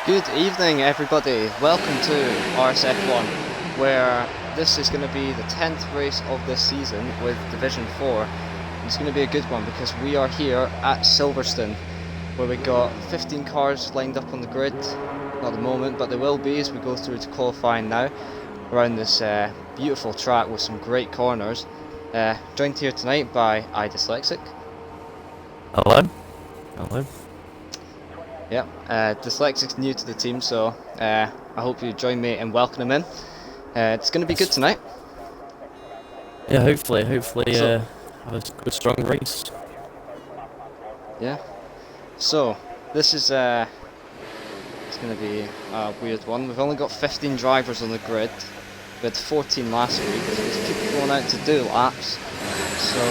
Good evening, everybody. Welcome to RSF1, where this is going to be the 10th race of this season with Division 4. And it's going to be a good one because we are here at Silverstone, where we got 15 cars lined up on the grid. Not at the moment, but there will be as we go through to qualifying now, around this beautiful track with some great corners. Joined here tonight by iDyslexic. Hello. Hello. Yep, Dyslexic's new to the team, so I hope you join me in welcoming him in. It's going to be good tonight. Yeah, hopefully, have a good, strong race. Yeah. So, this is it's going to be a weird one. We've only got 15 drivers on the grid. We had 14 last week. There's people going out to do laps. So,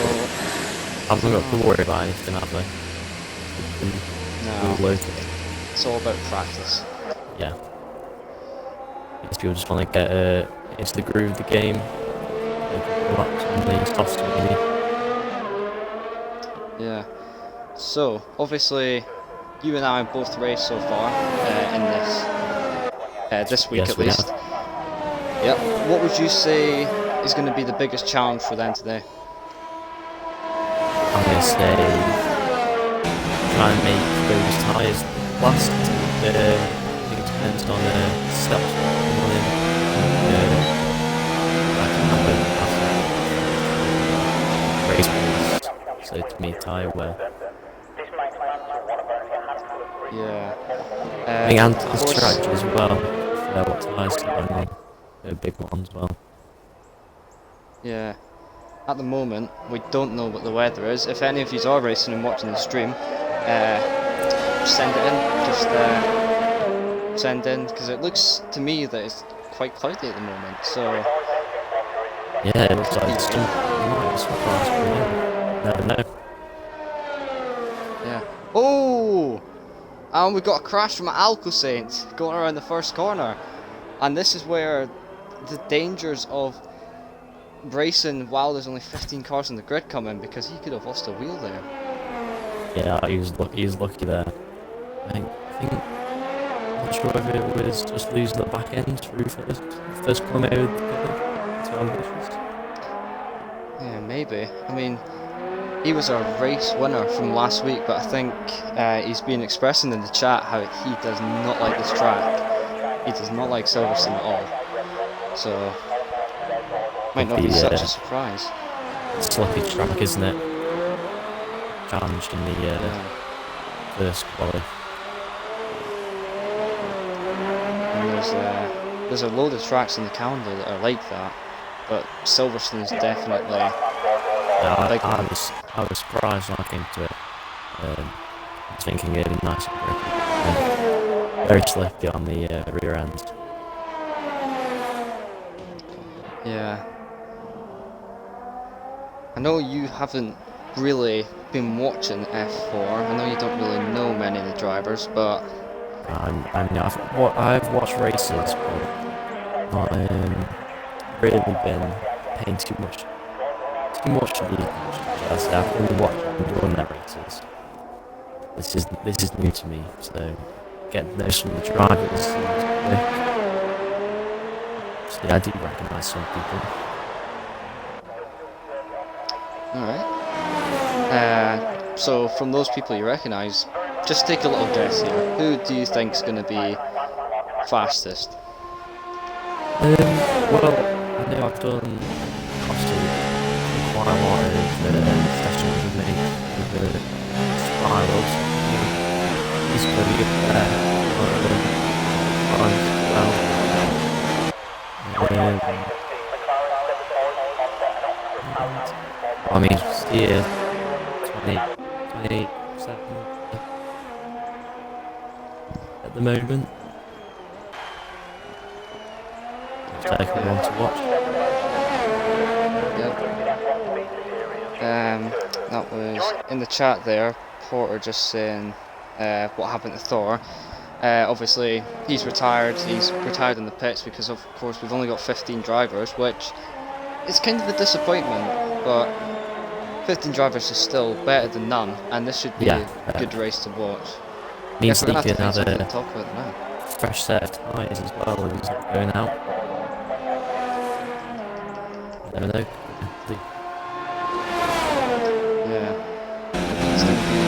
I haven't got to worry about anything, have they? No. It's all about practice. Yeah. These people just want to get into the groove of the game. Yeah. So, obviously, you and I have both raced so far in this week, yes, at least. Yep. What would you say is going to be the biggest challenge for them today? I'm going to say try and make those tyres last. I think it depends on steps. Race pace, so to me, tyre wear. Yeah. I think and this track as well. What tyres to run on. A big one as well. Yeah. At the moment, we don't know what the weather is. If any of you are racing and watching the stream, send it in. Just send in, because it looks to me that it's quite cloudy at the moment. So yeah, it looks like it's never know. Yeah. Oh, and we got a crash from Alcosaint going around the first corner, and this is where the dangers of racing while there's only 15 cars on the grid come in, because he could have lost a wheel there. Yeah, he was lucky there. I think I'm not sure if it was just losing the back end through first corner with too ambitious. Yeah, maybe. I mean, he was our race winner from last week, but I think he's been expressing in the chat how he does not like this track. He does not like Silverstone at all. So, might not be such a surprise. It's a lucky track, isn't it? Challenged in the first quality. And there's a load of tracks in the calendar that are like that, but Silverstone is definitely. I was surprised when I came to it. I was thinking it'd be nice and very slippy on the rear end. Yeah. I know you haven't really been watching F4. I know you don't really know many of the drivers, but I've watched races, but not really been paying too much to the I've only watched them run their races. This is new to me, so getting to know some of the drivers. So yeah, I do recognise some people. Alright. So from those people you recognise, just take a little guess here. Who do you think is going to be fastest? Well, I know I've done quite a lot of sessions with me with the spirals. He's going to be up there. I mean, yeah, 28 at the moment. Taking one to watch. Yep. That was in the chat there. Porter just saying what happened to Thor. Obviously, he's retired. He's retired in the pits because, of course, we've only got 15 drivers, which is kind of a disappointment. But 15 drivers is still better than none, and this should be a good race to watch. Means that you can have to talk about now. fresh set of tyres as well, and he's not going out. I don't know. Yeah. He's going to be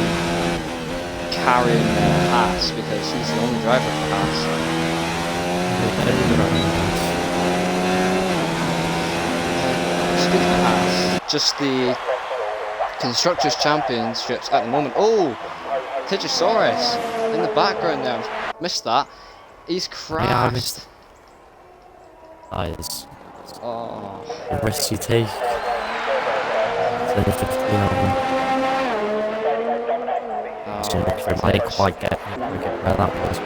carrying Haas because he's the only driver for Haas. Speaking of Haas, just the Constructors' Championships at the moment. Oh! Tigesaurus in the background there. Missed that. He's crashed. Yeah, I missed. That is the risk you take. It's only 15 of them. I didn't quite get where that was.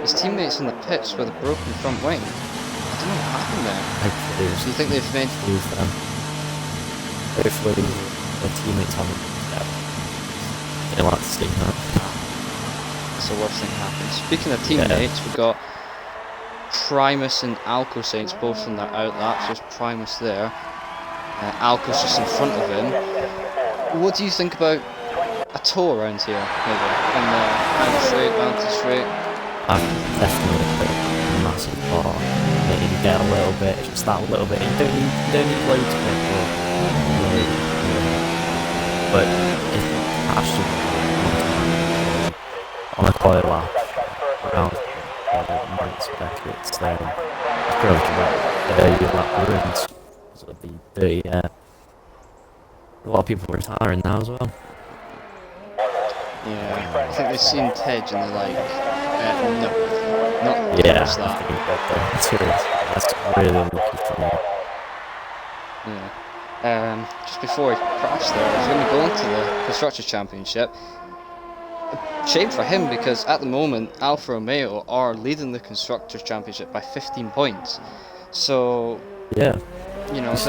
His teammates in the pits with a broken front wing. I don't know what happened there. Hopefully, Do you think they've made... Hopefully their teammates haven't. They don't like to see that. That's the worst thing that happens. Speaking of teammates, we've got Primus and Alco Saints both in their outlaps. There's Primus there. Alco's just in front of him. What do you think about a tour around here, maybe? On the final straight, bounty straight? I'm definitely a massive bar. You can get a little bit, just that little bit. You don't need loads of it, but if actually on a coil lap around Max Beckett's approach about 30 lap ruins, so it'd be 30, a lot of people retiring now as well. Yeah, I think they've seen Tej and they're like, no, not just that. I think that's really unlucky for me. Yeah. Just before he crashed there, he's going to go into the Constructors' Championship. Shame for him because at the moment Alfa Romeo are leading the Constructors' Championship by 15 points. So, yeah, you know, he's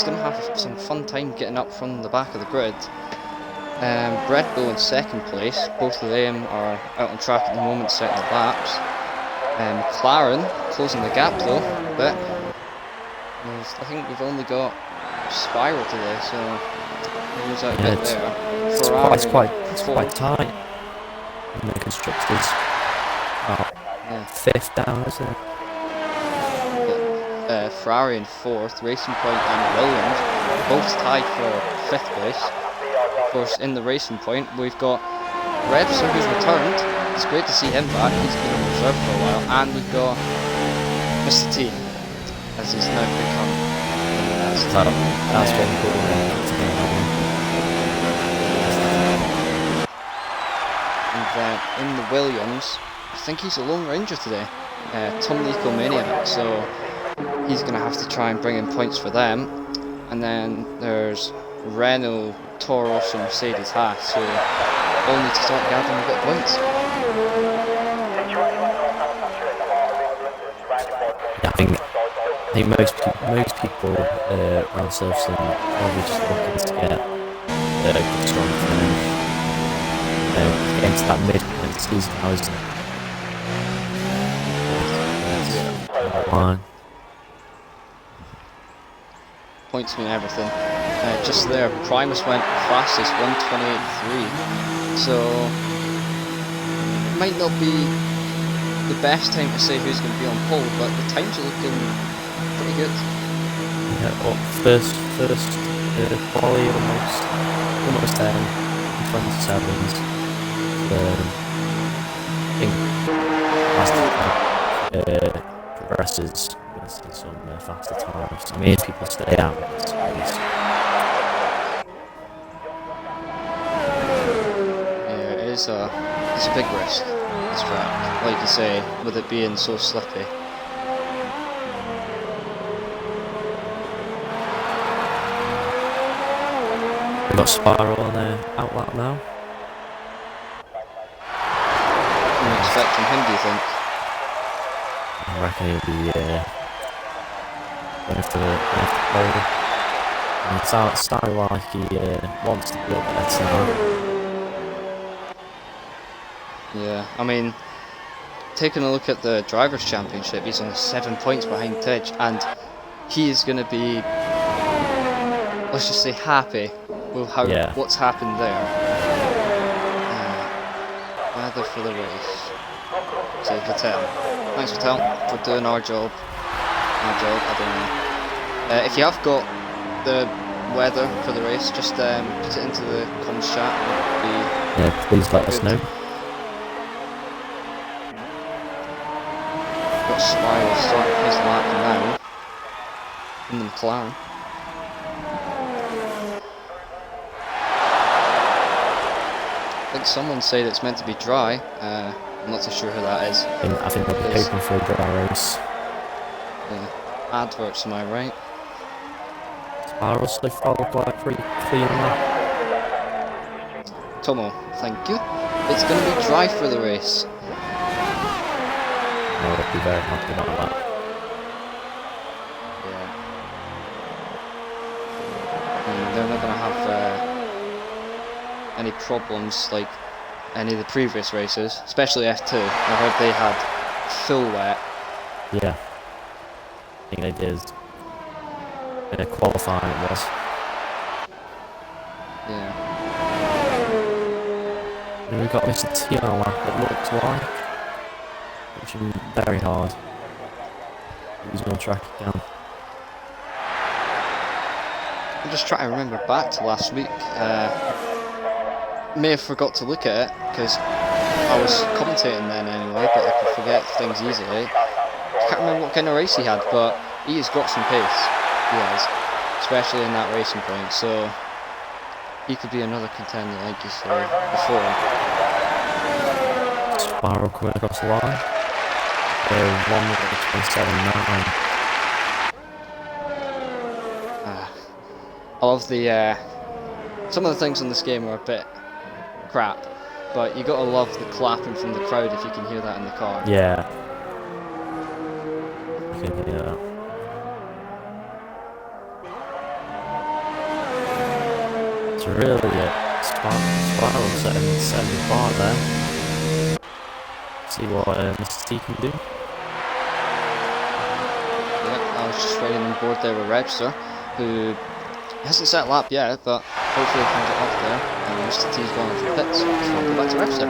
going to have some fun time getting up from the back of the grid. Red Bull in second place, both of them are out on track at the moment setting the laps. McLaren closing the gap though, but I think we've only got Spiral today, so he's out a bit there. It's quite tight in the Constructors. Fifth down, isn't it? Ferrari in fourth, Racing Point and Williams both tied for fifth place. Of course, in the Racing Point, we've got Rebson who's returned. It's great to see him back. He's been in reserve for a while, and we've got Mr. T, as he's now become. That's getting cool. And then in the Williams, I think he's a Lone Ranger today. Tom Nico Maniac, so he's going to have to try and bring in points for them. And then there's Renault, Toro Rosso, Mercedes Haas, who all need to start gathering a bit of points. Yeah, I think most people around surfacing are probably just looking to get a good strong finish. Getting to that midpoint of the season now, isn't it? Line. Points mean everything. Just there, Primus went fastest, 1:28.3. So it might not be the best time to say who's going to be on pole, but the times are looking pretty good. Yeah, well, first quality almost there, 27s. I think last progresses. We'll see some faster times. I mean, if people stay out, it's a big risk, this track, like you say, with it being so slippy. We've got Spiral on their outlap now. What do you expect from him, do you think? I reckon he'll be going for the pole. And it sounds like he wants to be up there now. Yeah, I mean, taking a look at the Drivers' Championship, he's on 7 points behind Tej, and he is going to be, let's just say, happy with what's happened there. weather for the race. Says Vittel. Thanks Vittel for doing our job. I don't know. If you have got the weather for the race, just put it into the comms chat. Yeah, please let us know. Got Spiral starting his lap now in the McLaren. I think someone said it's meant to be dry. I'm not too sure who that is. I think they'll be hoping for a dry race. Yeah. Adverts, am I right? Spiral so far look like pretty cleanly. Tomo, thank you. It's going to be dry for the race. No, I'll be very happy about that. Yeah. They're not going to have any problems like any of the previous races, especially F2. I heard they had full wet. Yeah. I think they did. Qualifying it was. Yeah. And we've got Mr. T on a lap, it looks like. Pushing very hard. He's on track again. I'm just trying to remember back to last week. May have forgot to look at it because I was commentating then anyway, but I could forget things easily. I can't remember what kind of race he had, but he has got some pace. He has, especially in that racing point. So he could be another contender, like you said before. Spiral coming across the line. 1:27.9. I love the some of the things in this game are a bit crap, but you gotta love the clapping from the crowd if you can hear that in the car. Yeah. You can hear that. It's really Spiral setting the bar there. See what Mr. T can do. Yeah, I was just riding on board there with Webster, who hasn't set a lap yet, but hopefully he can get off there. And Mr. T's going for pits, so we'll go back to Webster.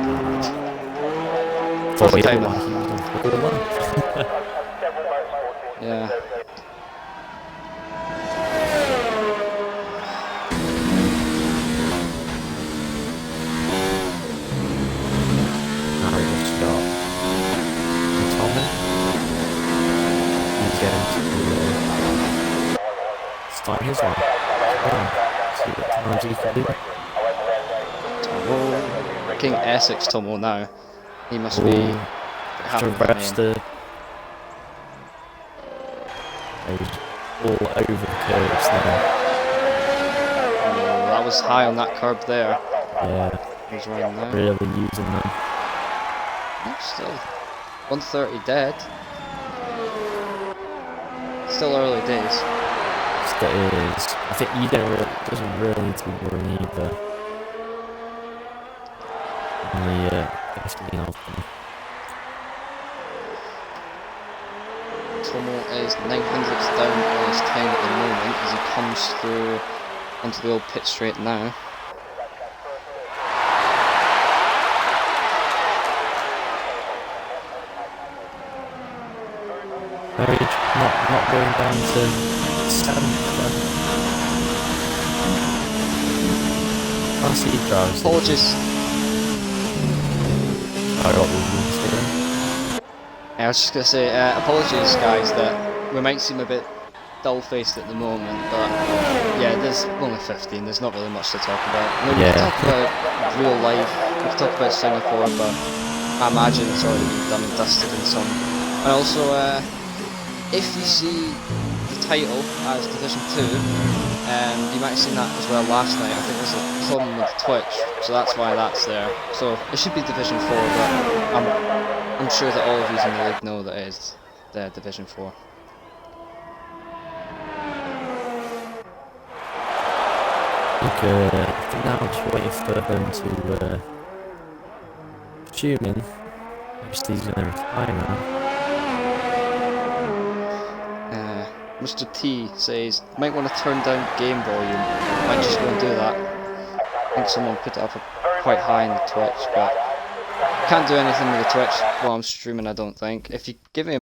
Thought we Perfect had timing. one. Yeah. Start his one. See what technology can do. Tomo. King Essex Tomo now. He must be happy with that name. He's all over the curves now. Oh, that was high on that curb there. Yeah. He's running now. Really using them. Still 130 dead. Still early days. That is, I think you doesn't really need to be worrying either. Only 15 of them. Tomo is 900ths down on his time at the moment as he comes through onto the old pit straight now. Not going down to 7th. I see he drives. Apologies. I was just going to say, apologies guys that we might seem a bit dull-faced at the moment, but yeah, there's only 15, there's not really much to talk about. I mean, we can talk about real life, we can talk about Singapore, but I imagine it's already been done and dusted in some. And also, if you see the title as Division 2, you might have seen that as well last night. I think there's a problem with Twitch, so that's why that's there. So it should be Division 4, but I'm sure that all of you in the league know that it is the Division 4. I think now I'm just waiting for them to tune in. He's going to retire now. Mr. T says, might want to turn down game volume. Might just go and do that. I think someone put it up quite high in the Twitch, but Can't do anything with the Twitch while I'm streaming, I don't think. If you give me a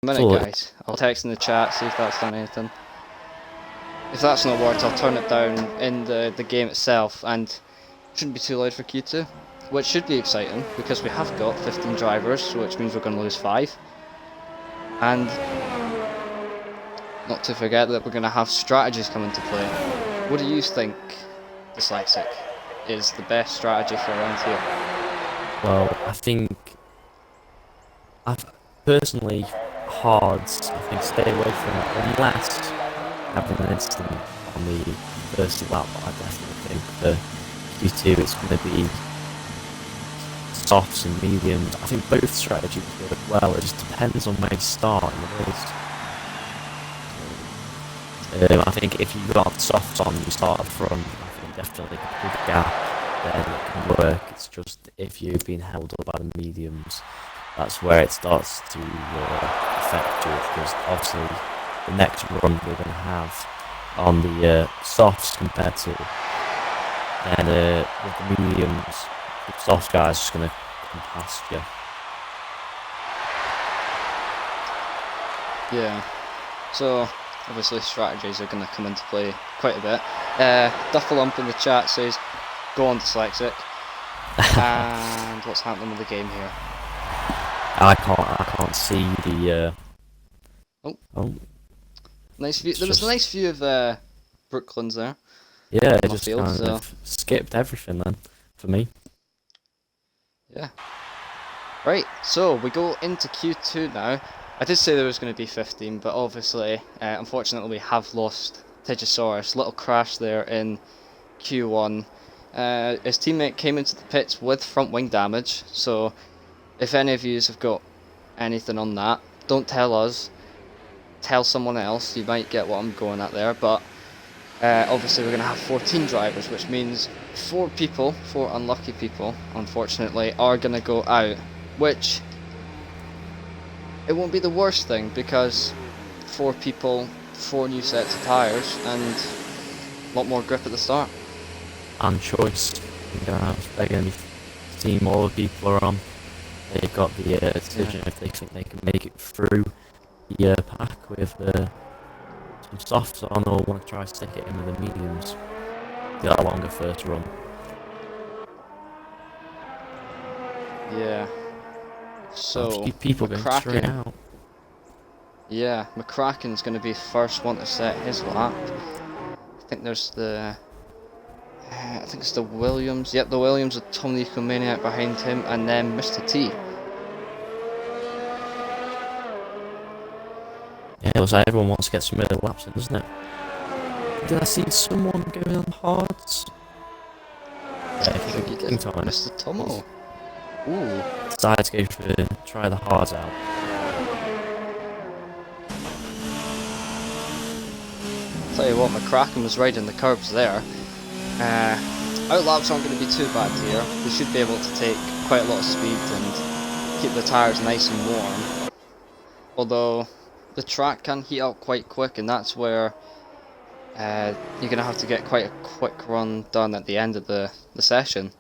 minute, guys, I'll text in the chat, see if that's done anything. If that's not worked, I'll turn it down in the game itself, and it shouldn't be too loud for Q2, which should be exciting because we have got 15 drivers, which means we're going to lose 5. And not to forget that we're going to have strategies come into play. What do you think, Dyslexic, is the best strategy for around here? Well, I think personally, hards, I think stay away from it unless having an incident on the first lap. I definitely think for Q2 it's going to be softs and mediums. I think both strategies work well. It just depends on where you start in the race. I think if you've got softs on, you start up front. I think definitely with a gap, then it can work. It's just if you've been held up by the mediums, that's where it starts to affect you, because obviously the next run we're going to have on the softs compared to then with the mediums, the soft guys just going to come past you. Yeah, so obviously strategies are going to come into play quite a bit. Duffalump in the chat says, go on Dyslexic. And what's happening with the game here? I can't see the oh. Nice view. There was a nice view of Brooklands there. Yeah, it just kind of skipped everything then for me. Yeah. Right, so we go into Q2 now. I did say there was going to be 15, but obviously, unfortunately, we have lost Tegosaurus. Little crash there in Q1. His teammate came into the pits with front wing damage, so if any of you have got anything on that, don't tell us. Tell someone else. You might get what I'm going at there, but obviously we're going to have 14 drivers, which means 4 unlucky people, unfortunately, are going to go out, which it won't be the worst thing, because 4 people, 4 new sets of tyres, and a lot more grip at the start. And choice. They're going to be seeing all the people are on. They've got the decision if they think they can make it through the pack with some softs on, or want to try stick it in with the mediums. Get a longer first run. Yeah. So people going straight out. Yeah, McCracken's going to be first one to set his lap. I think there's the I think it's the Williams. Yep, the Williams with Tom the Ecomaniac behind him, and then Mr. T. Yeah, it looks like everyone wants to get some middle laps in, doesn't it? Did I see someone going on hards? Yeah, I think you did. Mr. Tomo. Ooh. Decided to go for try the hards out. Tell you what, McCracken was riding the curbs there. Outlaps aren't going to be too bad here. They should be able to take quite a lot of speed and keep the tyres nice and warm. Although the track can heat up quite quick, and that's where you're going to have to get quite a quick run done at the end of the session.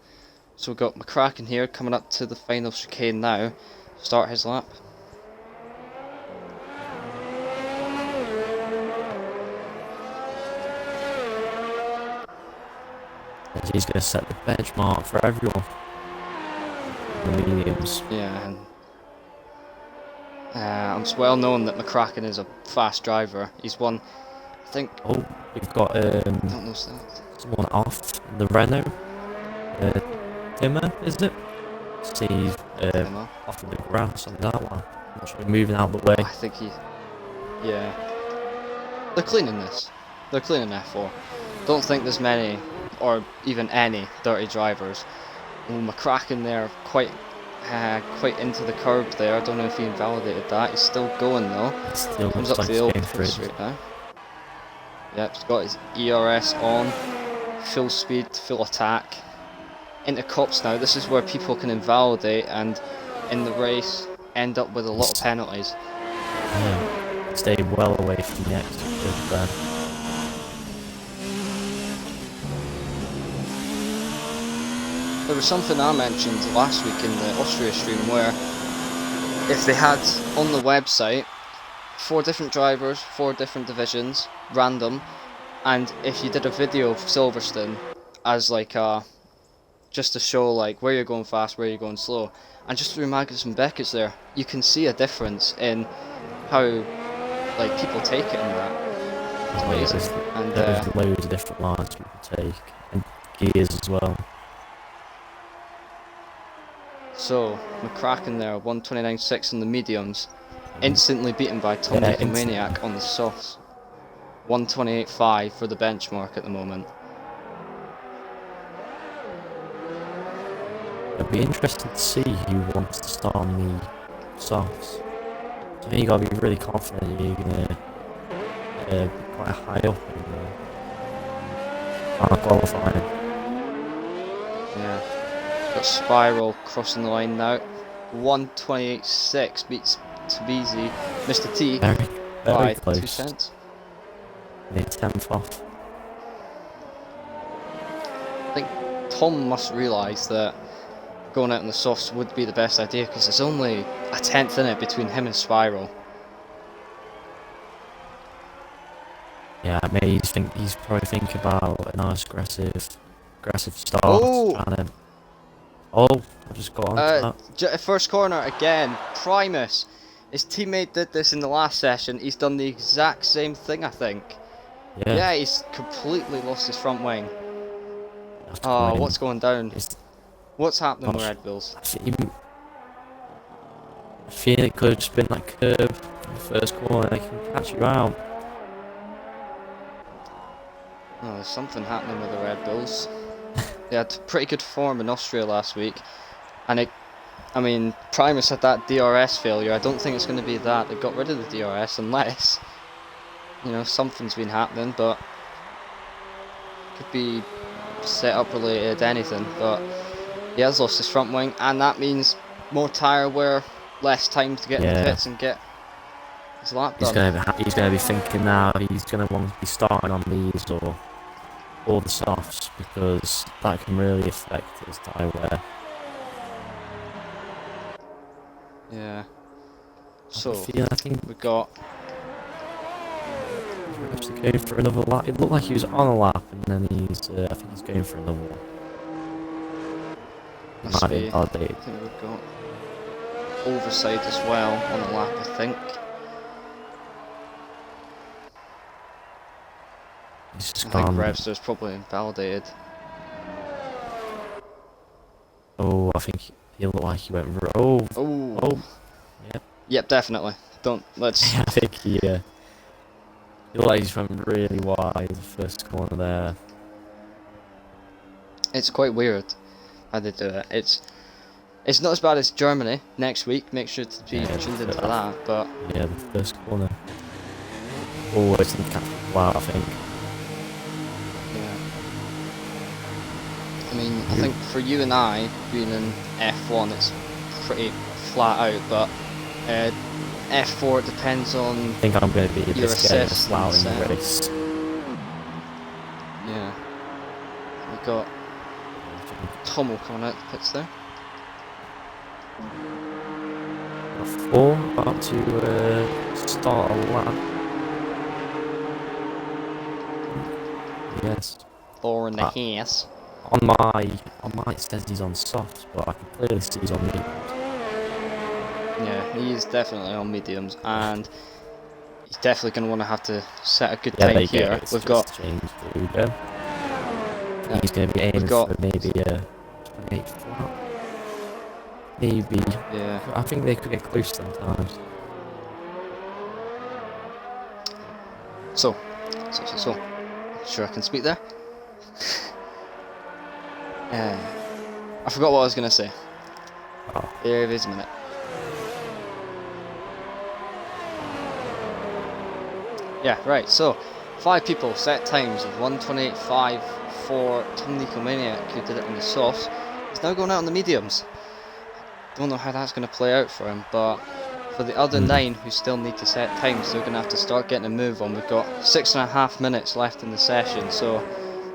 So we've got McCracken here coming up to the final chicane now. Start his lap. He's going to set the benchmark for everyone. The mediums. Yeah, and it's well known that McCracken is a fast driver. He's won, I think... Oh, we've got don't know that. Someone off the Renault. Timmer, is it? See, off of the grass on that one. Not sure, moving out of the way. I think he... Yeah. They're cleaning this. They're cleaning F4. Don't think there's many, or even any, dirty drivers. Oh, McCracken there, quite into the curb there. I don't know if he invalidated that. He's still going though. Still comes up to the old straight now. Yep, he's got his ERS on, full speed, full attack. Into cops now. This is where people can invalidate, and in the race, end up with a lot of penalties. Yeah, stay well away from the exit with them. There was something I mentioned last week in the Austria stream where if they had on the website 4 different drivers, 4 different divisions, random, and if you did a video of Silverstone as like just to show like where you're going fast, where you're going slow, and just through Magnus and Beckett's there, you can see a difference in how like people take it and that. It's amazing. And there's loads of different lines people take, and gears as well. So McCracken there, 129.6 on the mediums, instantly beaten by Tom Maniac on the softs. 128.5 for the benchmark at the moment. It'd be interesting to see who wants to start on the softs. I think you gotta be really confident you're gonna be quite high up in qualifying. Yeah. Got Spiral crossing the line now. 128.6 beats Tabizi, Mr. T, Very by close. 2 cents. Near 10th off. I think Tom must realise that going out in the softs would be the best idea because there's only a 10th in it between him and Spiral. Yeah, maybe he's probably thinking about a nice aggressive start. I just got onto that. First corner again, Primus. His teammate did this in the last session. He's done the exact same thing, I think. Yeah, he's completely lost his front wing. Oh, what's going down? What's happening with Red Bulls? I feel it could have just been that curve in the first corner. They can catch you out. Oh, there's something happening with the Red Bulls. They had pretty good form in Austria last week, and Primus had that DRS failure. I don't think it's going to be that. They got rid of the DRS unless, something's been happening, but could be setup related, anything. But he has lost his front wing, and that means more tyre wear, less time to get in the pits and get his lap done. He's going to be thinking now he's going to want to be starting on these or the softs, because that can really affect his tyre wear. Yeah. So I think we got. He's actually going for another lap. It looked like he was on a lap, and then I think he's going for another one. I think we've got overside as well on the lap, I think. I think Revster's probably invalidated. Oh, I think he looked like he went. Oh. Yep, definitely. Let's. I think he looked like he's went really wide the first corner there. It's quite weird how they do it. It's not as bad as Germany next week. Make sure to be tuned into that. But yeah, the first corner. Oh, it's in the cap. Wow, I think. I think for you and I, being in F1, it's pretty flat out, but F4 it depends on I think I'm going to be your this flat in the race. Yeah. We've got Tommel coming out the pits there. 4, about to start a lap. Yes. 4 in the haze. On my it says he's on soft, but I can clearly see he's on mediums. Yeah, he is definitely on mediums, and he's definitely going to have to set a good time here. We've got changed. There we go. He's going to be aiming for maybe a 28 flat. Maybe. Yeah. I think they could get close sometimes. So. Sure, I can speak there. I forgot what I was going to say. Oh. Here it is a minute. Yeah, right, so 5 people set times of 128.5 for Tom Maniac, who did it on the softs. He's now going out on the mediums. don't know how that's going to play out for him, but for the other 9 who still need to set times, they're going to have to start getting a move on. We've got 6.5 minutes left in the session, so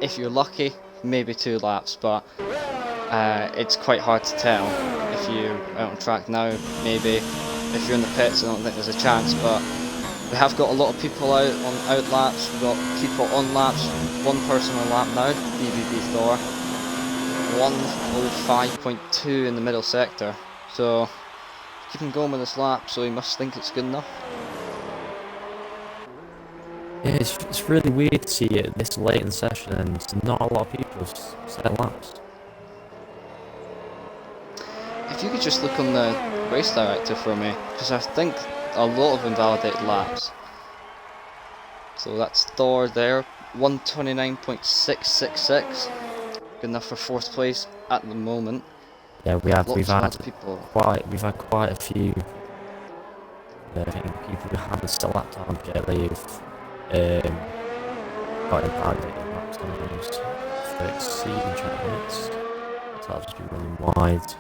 if you're lucky, maybe 2 laps, but it's quite hard to tell. If you're out on track now, maybe. If you're in the pits, I don't think there's a chance, but we have got a lot of people out on out laps. We've got people on laps. 1 person on lap now, BBB Thor. 105.2 in the middle sector. So keep him going with this lap, so he must think it's good enough. Yeah, it's really weird to see it this late in the session and not a lot of people have set laps. If you could just look on the race director for me, because I think a lot of invalidated laps. So that's Thor there, 129.666. Good enough for 4th place at the moment. Yeah, we've had people. We've had quite a few. I think people who haven't still lapped on yet. They've got invalidated laps times for exceeding track limits. So I'll just be running wide.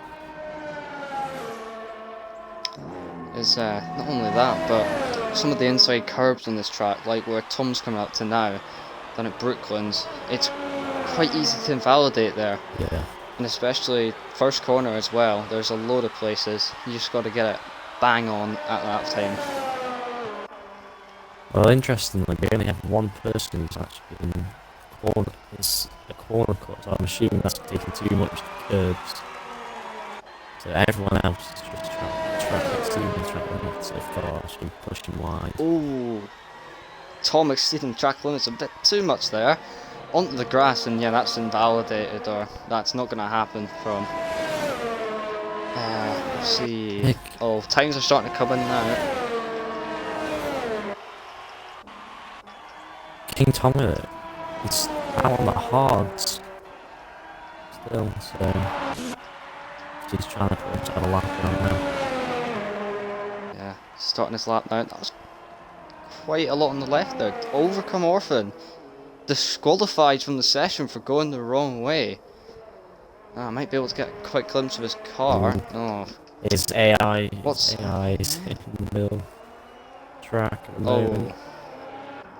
Is not only that, but some of the inside curbs on this track, like where Tom's coming up to now, down at Brooklands, it's quite easy to invalidate there. Yeah. And especially first corner as well, there's a load of places, you just got to get it bang on at that time. Well, interestingly, we only have 1 person who's actually been corner. It's a corner cut, so I'm assuming that's taking too much curbs. So everyone else is just exceeding track limits so far, so pushing wide. Ooh, Tom exceeding track limits a bit too much there. Onto the grass, and yeah, that's invalidated, or that's not going to happen from... let's see... Oh, times are starting to come in now. King Tom with it. He's out on the hards still, so he's trying to put himself a lap around now. Yeah, starting his lap now. That was quite a lot on the left there. Overcome Orphan disqualified from the session for going the wrong way. I might be able to get a quick glimpse of his car. Oh, his AI. What's AI's in the middle track at the moment.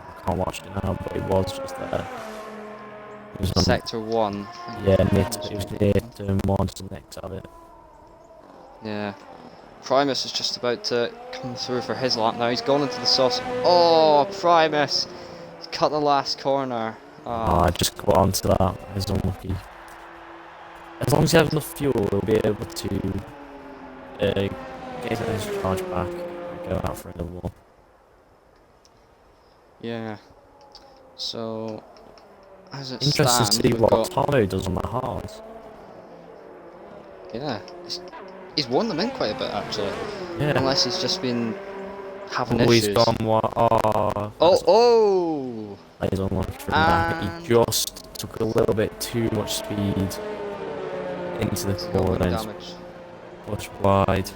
I can't watch it now, but it was just there. It was on Sector 1. Yeah, it was near turn 1, so next at it. Yeah. Primus is just about to come through for his lap now. He's gone into the sauce. Oh, Primus! He's cut the last corner. Oh, I just got onto that. I was unlucky. As long as he has enough fuel, he'll be able to get his charge back and go out for another one. Yeah. So, as it Interesting stands, to see we've what got... Tono does on that hard. Yeah. He's won them in quite a bit, actually. Yeah. Unless he's just been having issues. He's gone what? Oh! That is unlucky for that. He just took a little bit too much speed into the corner and pushed wide.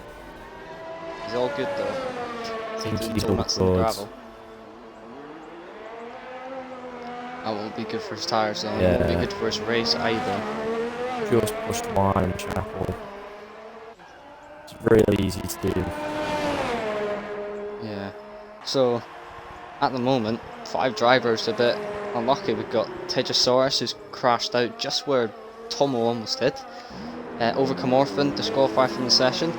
He's all good though. I think he's all good. That won't be good for his tyres though. Yeah. It won't be good for his race either. Just pushed wide on Chapel. It's really easy to do. Yeah. So, at the moment, 5 drivers a bit unlucky. We've got Tejasaurus who's crashed out just where Tomo almost did. Overcome Orphan, disqualified from the session.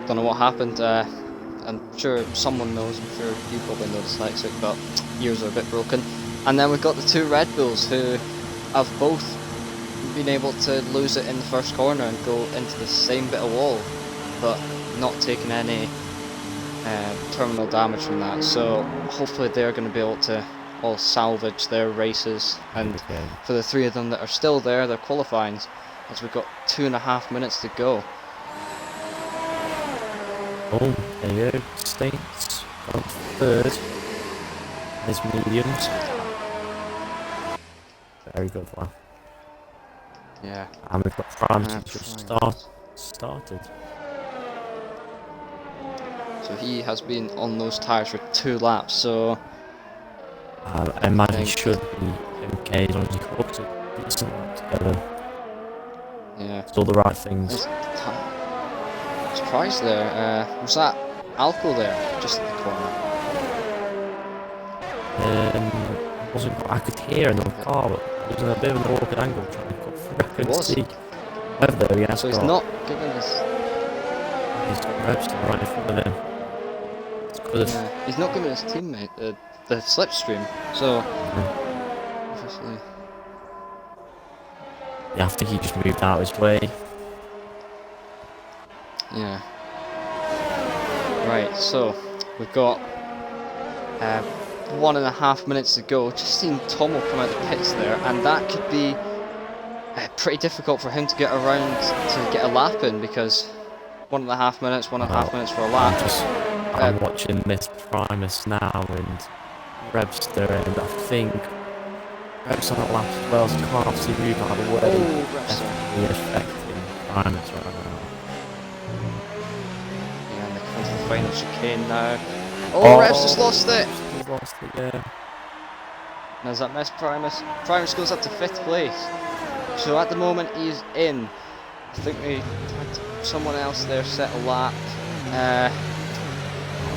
Don't know what happened. I'm sure someone knows. I'm sure you probably know dyslexic, but ears are a bit broken. And then we've got the 2 Red Bulls who have both been able to lose it in the first corner and go into the same bit of wall, but not taking any terminal damage from that. So hopefully they're going to be able to all salvage their races. And for the 3 of them that are still there, they're qualifying, as we've got 2.5 minutes to go. Oh, there you go. States got 3rd. There's mediums. Very good one. Yeah. And we've got France just started. So he has been on those tyres for 2 laps, so... I imagine he should be okay as long as he cooks it decent together. Yeah. It's all the right things. Surprised there. Was that Alco there, just at the corner? Wasn't. I could hear another car, but it was in a bit of an awkward angle trying to cut through. I It couldn't was. see whether he has So he's got. not giving us. He's got Webster right in front of him. It's good. Yeah, he's not giving his teammate the slipstream. So obviously. Yeah, I think he just moved out of his way. Yeah. Right, so we've got 1.5 minutes to go. Just seen Tomo come out the pits there, and that could be pretty difficult for him to get around to get a lap in, because 1.5 minutes, 1.5 minutes for a lap. I'm watching this Primus now, and Webster, and I think Webster on that lap as well, so can't see move out of the way. Oh, Webster. Definitely affecting Primus right now. Yeah, and they're coming to the final chicane now. Oh, Rev's just lost it! He's lost it, yeah. Now, does that miss Primus? Primus goes up to 5th place. So at the moment he's in. I think we had someone else there set a lap. I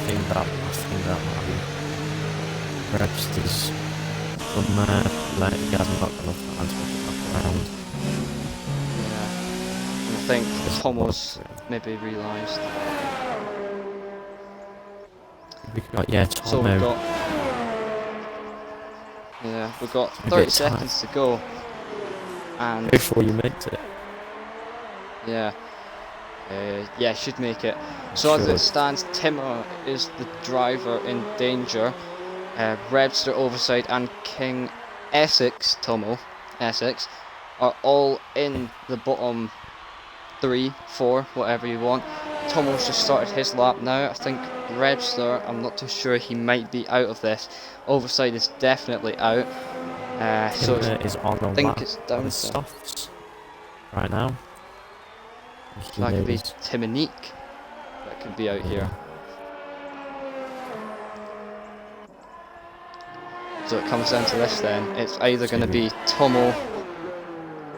think that might be Webster's from like he hasn't got enough time to get back around. Yeah. And I think Tomo's maybe realised. We've got, yeah, Tomo. So we've got 30 seconds to go. And before you make it. Yeah, should make it. So as it stands, Timo is the driver in danger. Webster, Overside, and King Tomo Essex, are all in the bottom 3, 4, whatever you want. Tomo's just started his lap now. I think Webster, I'm not too sure, he might be out of this. Overside is definitely out. So is on the I think lap it's down to softs right now. So that could be Timonique that could be out here. So it comes down to this then. It's either going to be Tomo,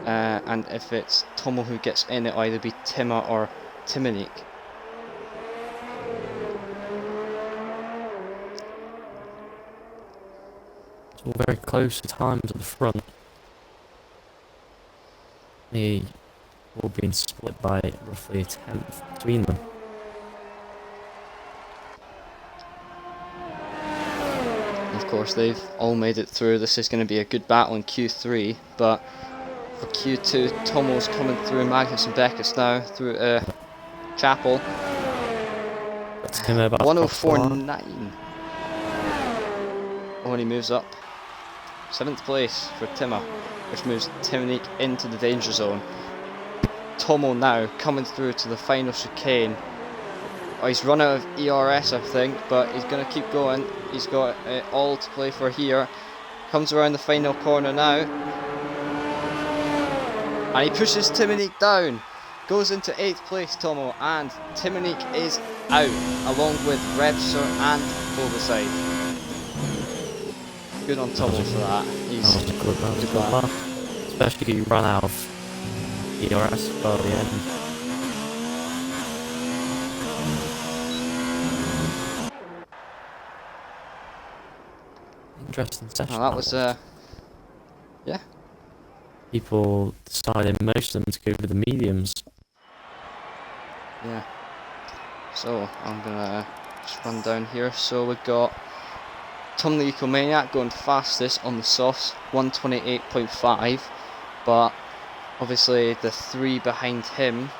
and if it's Tomo who gets in, it'll either be Tima or Timonique. It's all very close times at the front. They all being split by roughly a 10th between them. Of course, they've all made it through. This is going to be a good battle in Q3, but for Q2, Tomo's coming through Magnus and Beckus now through Chapel. That's him about 104.9. Oh, and he moves up. 7th place for Tima, which moves Timonique into the danger zone. Tomo now coming through to the final chicane. Oh, he's run out of ERS, I think, but he's going to keep going. He's got it all to play for here. Comes around the final corner now. And he pushes Timonique down. Goes into 8th place, Tomo, and Timonique is out, along with Webster and Overside. Good on Tomo for that. That was a good lap. Especially he ran out of ERS by the end. Interesting session. Oh, that was yeah. People decided, most of them, to go for the mediums. Yeah. So I'm gonna just run down here. So we've got Tom the Ecomaniac going fastest on the softs, 128.5, but obviously the 3 behind him,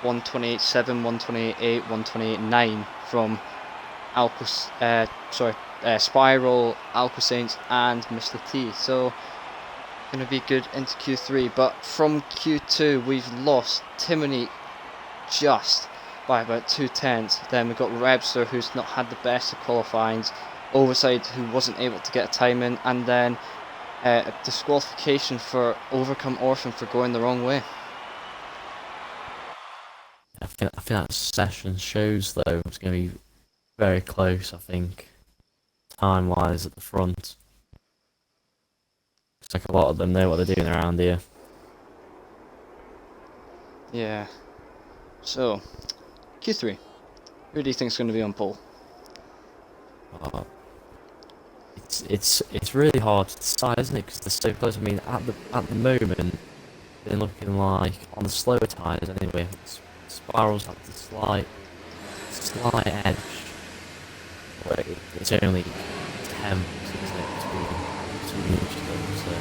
128.7, 128.8, 128.9 from Spiral, Alco Saints, and Mr. T. So going to be good into Q3, but from Q2 we've lost Timonique just by about 2/10. Then we've got Webster, who's not had the best of qualifyings, Overside, who wasn't able to get a time in, and then a disqualification for Overcome Orphan for going the wrong way. I think that session shows, though, it's going to be very close, I think, time-wise at the front. Looks like a lot of them know what they're doing around here. Yeah. So, Q3. Who do you think is going to be on pole? Uh, it's really hard to decide, isn't it? Because they're so close. I mean, at the moment, they're looking like on the slower tyres anyway. Spirals have the slight edge. But it's only 10, isn't it, between each of them, so I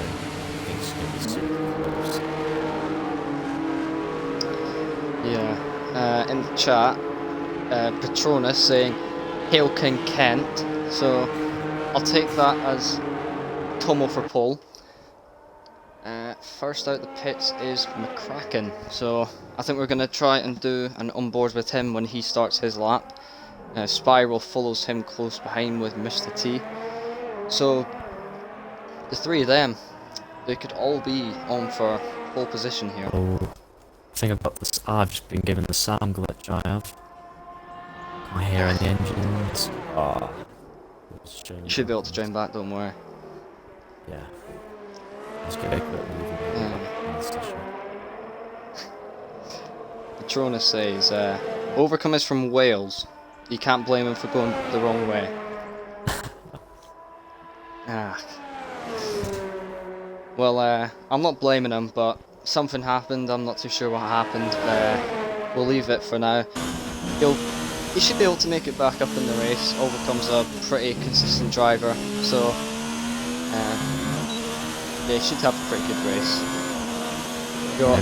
think it's going to be super close. Yeah. In the chat, Patronus saying Hail King Kent. So I'll take that as Tomo for pole. First out the pits is McCracken. So I think we're going to try and do an onboard with him when he starts his lap. Spiral follows him close behind with Mr. T. So the three of them, they could all be on for pole position here. Oh, thing about this, I've just been given the sound glitch. I have. Can't hear any engines. You should be able to join back, don't worry. Yeah. Let's give it a quick move in the station. Patronus says, Overcome is from Wales. You can't blame him for going the wrong way. Well, I'm not blaming him, but something happened. I'm not too sure what happened. We'll leave it for now. He should be able to make it back up in the race. Overcome's a pretty consistent driver, so yeah, he should have a pretty good race. We've got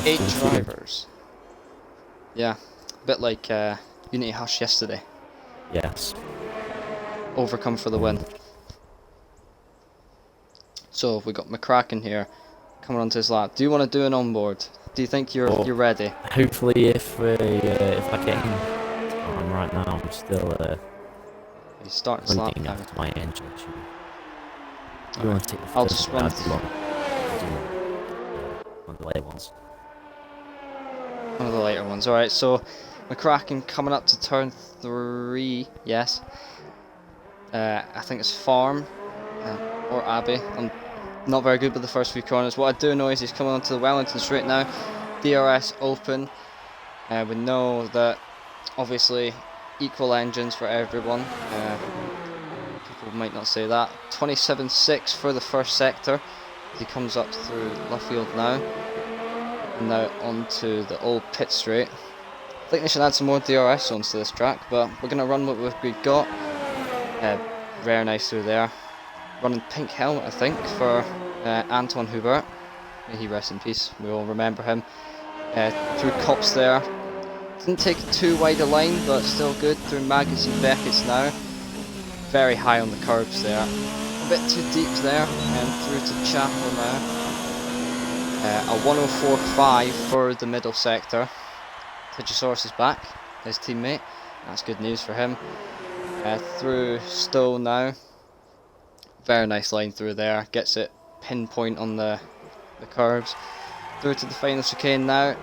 8 drivers. Yeah, a bit like Unity Hush yesterday. Yes. Overcome for the win. So we got McCracken here coming onto his lap. Do you want to do an onboard? Do you think you're ready? Hopefully, if I get him on right now, I'm still He's starting his lap now. after my engine. You want to take the first I'll just run. One of the later ones. One of the later ones. Alright, so McCracken coming up to turn 3. Yes. I think it's Farm or Abbey. I'm not very good with the first few corners. What I do know is he's coming onto the Wellington straight now. DRS open. We know that obviously equal engines for everyone. People might not say that. 27.6 for the first sector. He comes up through Luffield now. And now onto the old pit straight. I think they should add some more DRS zones to this track, but we're going to run what we've got. Very nice through there. Running pink helmet, I think, for Anton Hubert. May he rest in peace. We all remember him. Through Cops there. Didn't take too wide a line, but still good. Through Magus and Beckett's now. Very high on the curbs there. A bit too deep there. And through to Chapel now. A 104.5 for the middle sector. Tigosaurus is back, his teammate. That's good news for him. Through Stowe now. Very nice line through there. Gets it pinpoint on the curves. Through to the final chicane now.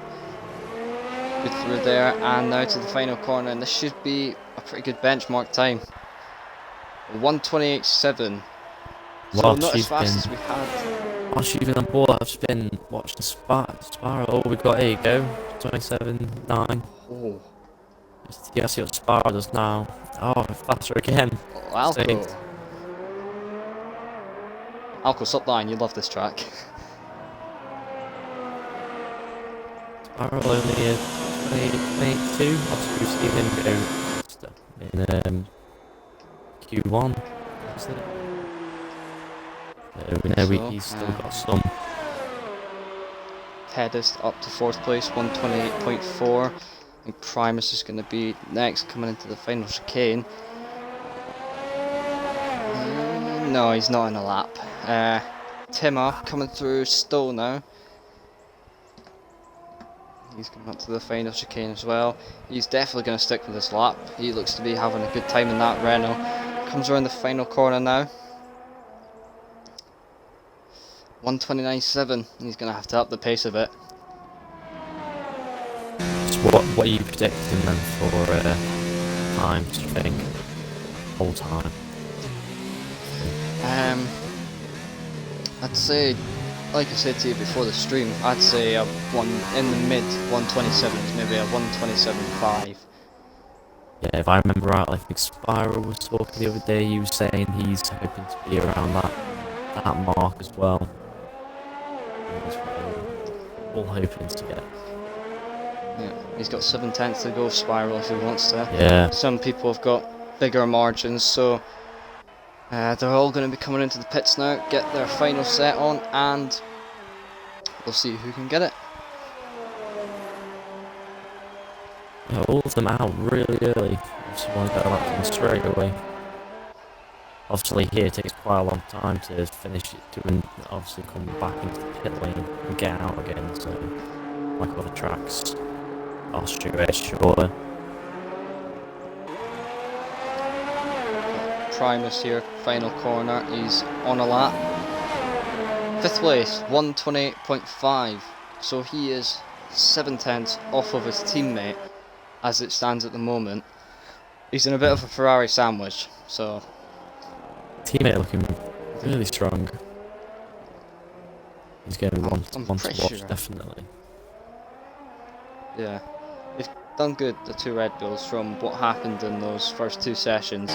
Good through there. And now to the final corner. And this should be a pretty good benchmark time. 128.7. So not as fast as we had. Whilst you've been on board, I've just been watching Spiral. Oh, we've got, here you go. 27.9. Oh. Yeah, see what Spiral does now. Oh, faster again. Oh, Alco. Alco, stop lying, you love this track. Spiral only at 22. Obviously, we've seen him go faster in Q1. Isn't it? We know he's still got some. Pedest up to 4th place, 128.4. I think Primus is going to be next, coming into the final chicane. No, he's not in a lap. Timmer coming through Stowe now. He's coming up to the final chicane as well. He's definitely going to stick with this lap. He looks to be having a good time in that Renault. Comes around the final corner now. 129.7. He's going to have to up the pace a bit. So what are you predicting then for times, do you think? Whole time? I'd say like I said to you before the stream, I'd say a one in the mid 127s, maybe a 127.5. Yeah, if I remember right, I think Spiral was talking the other day. He was saying he's hoping to be around that mark as well. That's what we're all hoping to get. Yeah, he's got 7/10 to go Spiral if he wants to. Yeah. Some people have got bigger margins, so they're all going to be coming into the pits now, get their final set on, and we'll see who can get it. Yeah, all of them out really early. Obviously, want to get that one straight away. Obviously, here it takes quite a long time to finish it, doing obviously come back into the pit lane and get out again. So, like other tracks, Austria is shorter. Primus here, final corner, he's on a lap. 5th place, 128.5, so he is 7/10 off of his teammate as it stands at the moment. He's in a bit of a Ferrari sandwich, so... Teammate looking really strong. He's going to want to watch, sure. Definitely. Yeah, they've done good, the two Red Bulls, from what happened in those first two sessions.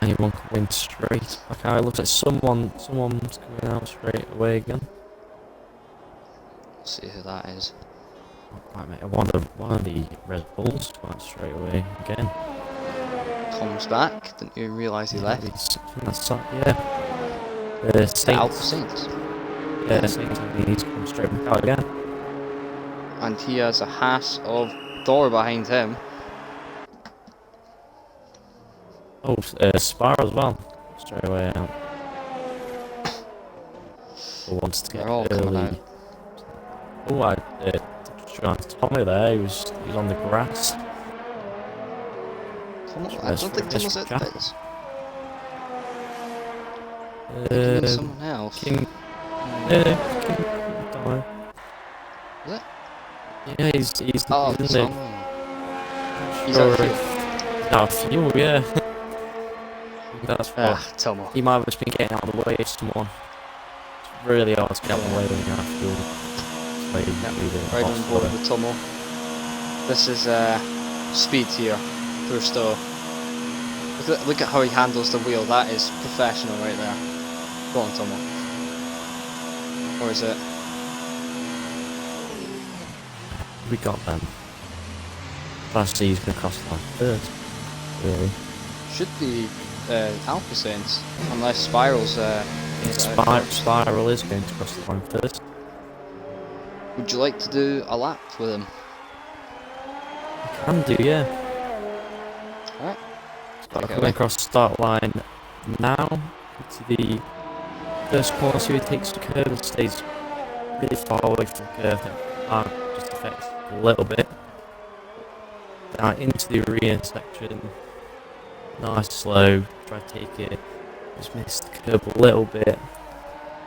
Anyone can win straight. Okay, it looks like someone's coming out straight away again. Let's see who that is. Right, mate, one of the Red Bulls went straight away again. Tom's back. Didn't even realise he left. Yeah. Saints. Yeah, Saints. He's come straight back out again. And he has a Haas of Thor behind him. Oh, Spiral as well. Straight away out. Who wants to get all early? Oh, Tommy there. He was on the grass. I don't think Tom was at pits. Someone else. King. Is it? Yeah, he's he's in He's out fuel. Out fuel, yeah. That's what. Tomo. He might have just been getting out of the way of someone. It's really hard to get out of the way when you have fuel. Right on board with Tomo. This is speed here. Pure stow. Look at how he handles the wheel. That is professional right there. Go on, Tomo. Or is it? We got them. Class C is going to cost like third. Really. Should be Alpha Saints, unless Spiral's. Spiral is going to cross the line first. Would you like to do a lap with him? I can do, yeah. Alright. Coming across the start line now into the first corner, so he takes the curve and stays really far away from the curve. That just affects a little bit. Down into the arena section. Nice slow, try to take it. Just missed the curve a little bit. It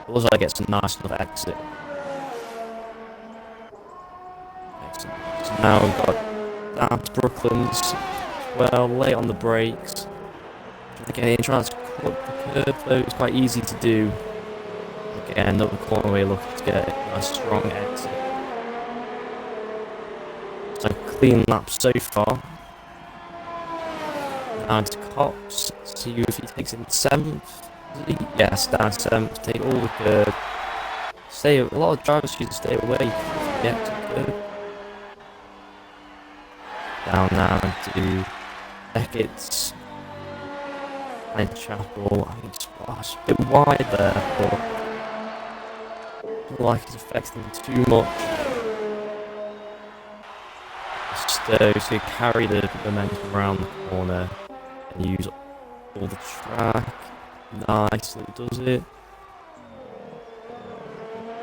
looks like it gets a nice enough exit. Excellent. So now we've got down to Brooklands as well, late on the brakes. Again, trying to club the curve though, it's quite easy to do. Again, another corner way looking to get a strong exit. So clean lap so far. Down to Cops, see if he takes it in 7th. Yes, down 7th, take all the curve. A lot of drivers should stay away from the exit curve. Down now to Beckett's and Chapel. I think it's a bit wide there, but not like it's affecting them too much. So you carry the momentum around the corner and use all the track. Nicely does it.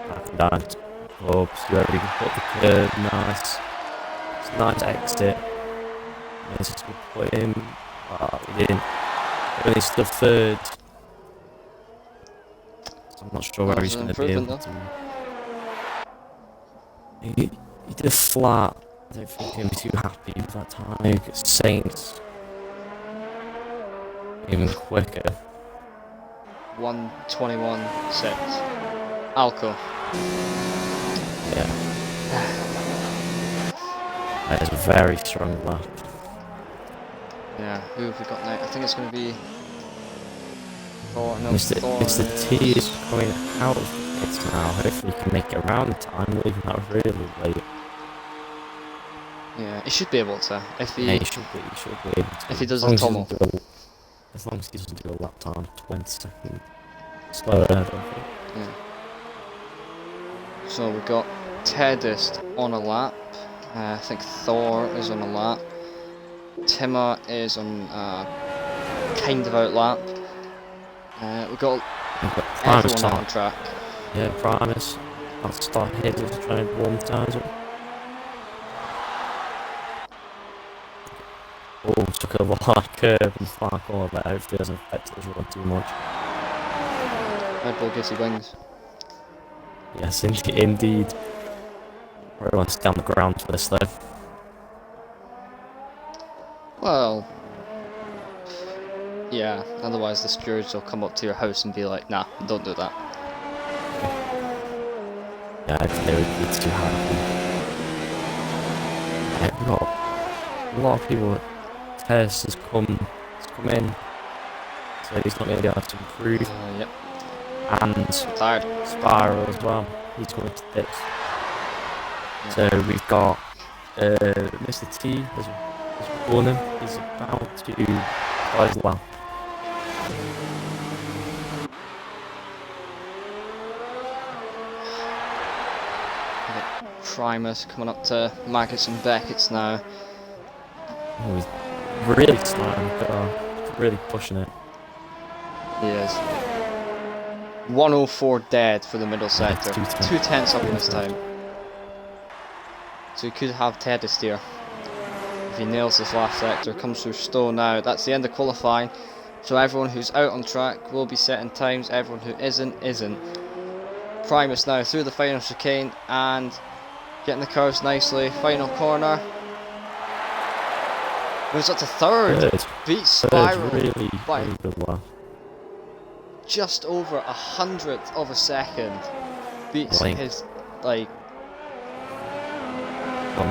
Back and down to clubs, whoever you can put the curve, nice. It's a nice exit. This is good put in. He didn't. But he's still third. So I'm not sure where he's going to be able to. He did a flat. I don't think he's going to be too happy with that time. Saints even quicker. 1:21.6. Alco. Yeah. That is a very strong lap. Yeah, who have we got now? I think it's going to be Thor. No, Mr. Thor. Mr. T is coming out of the pits now. Hopefully he can make it around the time, leaving that really late. Yeah, he should be able to. If he, Yeah, he should be able to. if he does as long the as he tunnel. doesn't do as long as he doesn't do a lap time 20 seconds slower, I don't think. Yeah. So we've got Tedist on a lap. I think Thor is on a lap. Timmer is on kind of out lap. We've got Primus everyone out on track. Yeah, Primus. I'll start here just trying to warm times up. Oh, took a hard curve and far corner, but hopefully doesn't affect his run too much. Red Bull gives you wings. Yes, indeed. Everyone's down the ground for this though. Well, yeah, otherwise the stewards will come up to your house and be like, nah, don't do that. Yeah, they would be too hard. Yeah, we've got a lot of people. Tess has come in, so he's not going to be able to improve. Yep. And Tired. Spiral as well, he's going to pits. So we've got Mr. T has won him. He's about to try his lap. Primus coming up to Maggots and Beckett's now. Oh, he's really sliding the car, really pushing it. He is. 104 dead for the middle sector. 2/10 up in his time. So he could have Tedist here. If he nails this last sector, comes through Stowe now. That's the end of qualifying. So everyone who's out on track will be setting times. Everyone who isn't. Primus now through the final chicane and getting the curves nicely. Final corner. Moves up to third. Beats Spiral really, by really good lap. just over 100th of a second. Beats his Got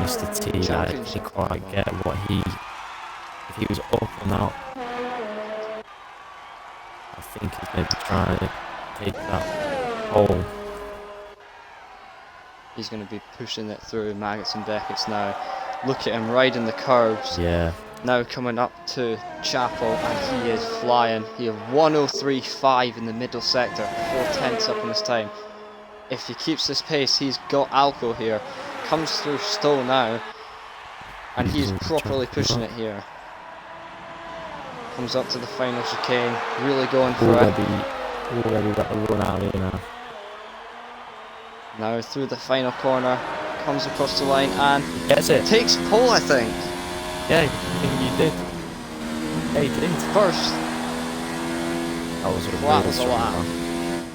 Mr. T. I didn't quite get what if he was up or not. I think he's maybe trying to take that hole. He's going to be pushing it through Maggots and Beckett's now. Look at him riding the curves. Yeah. Now coming up to Chapel and he is flying. He has 103.5 in the middle sector, 4/10 up in his time. If he keeps this pace, he's got Alco here. Comes through Stowe now, and he's properly pushing it here. Comes up to the final chicane, really going for it. Already got the run out here now. Now through the final corner, comes across the line and gets it. Takes pole, I think. Yeah, I think you did. Yeah, you did. First. That was a lot.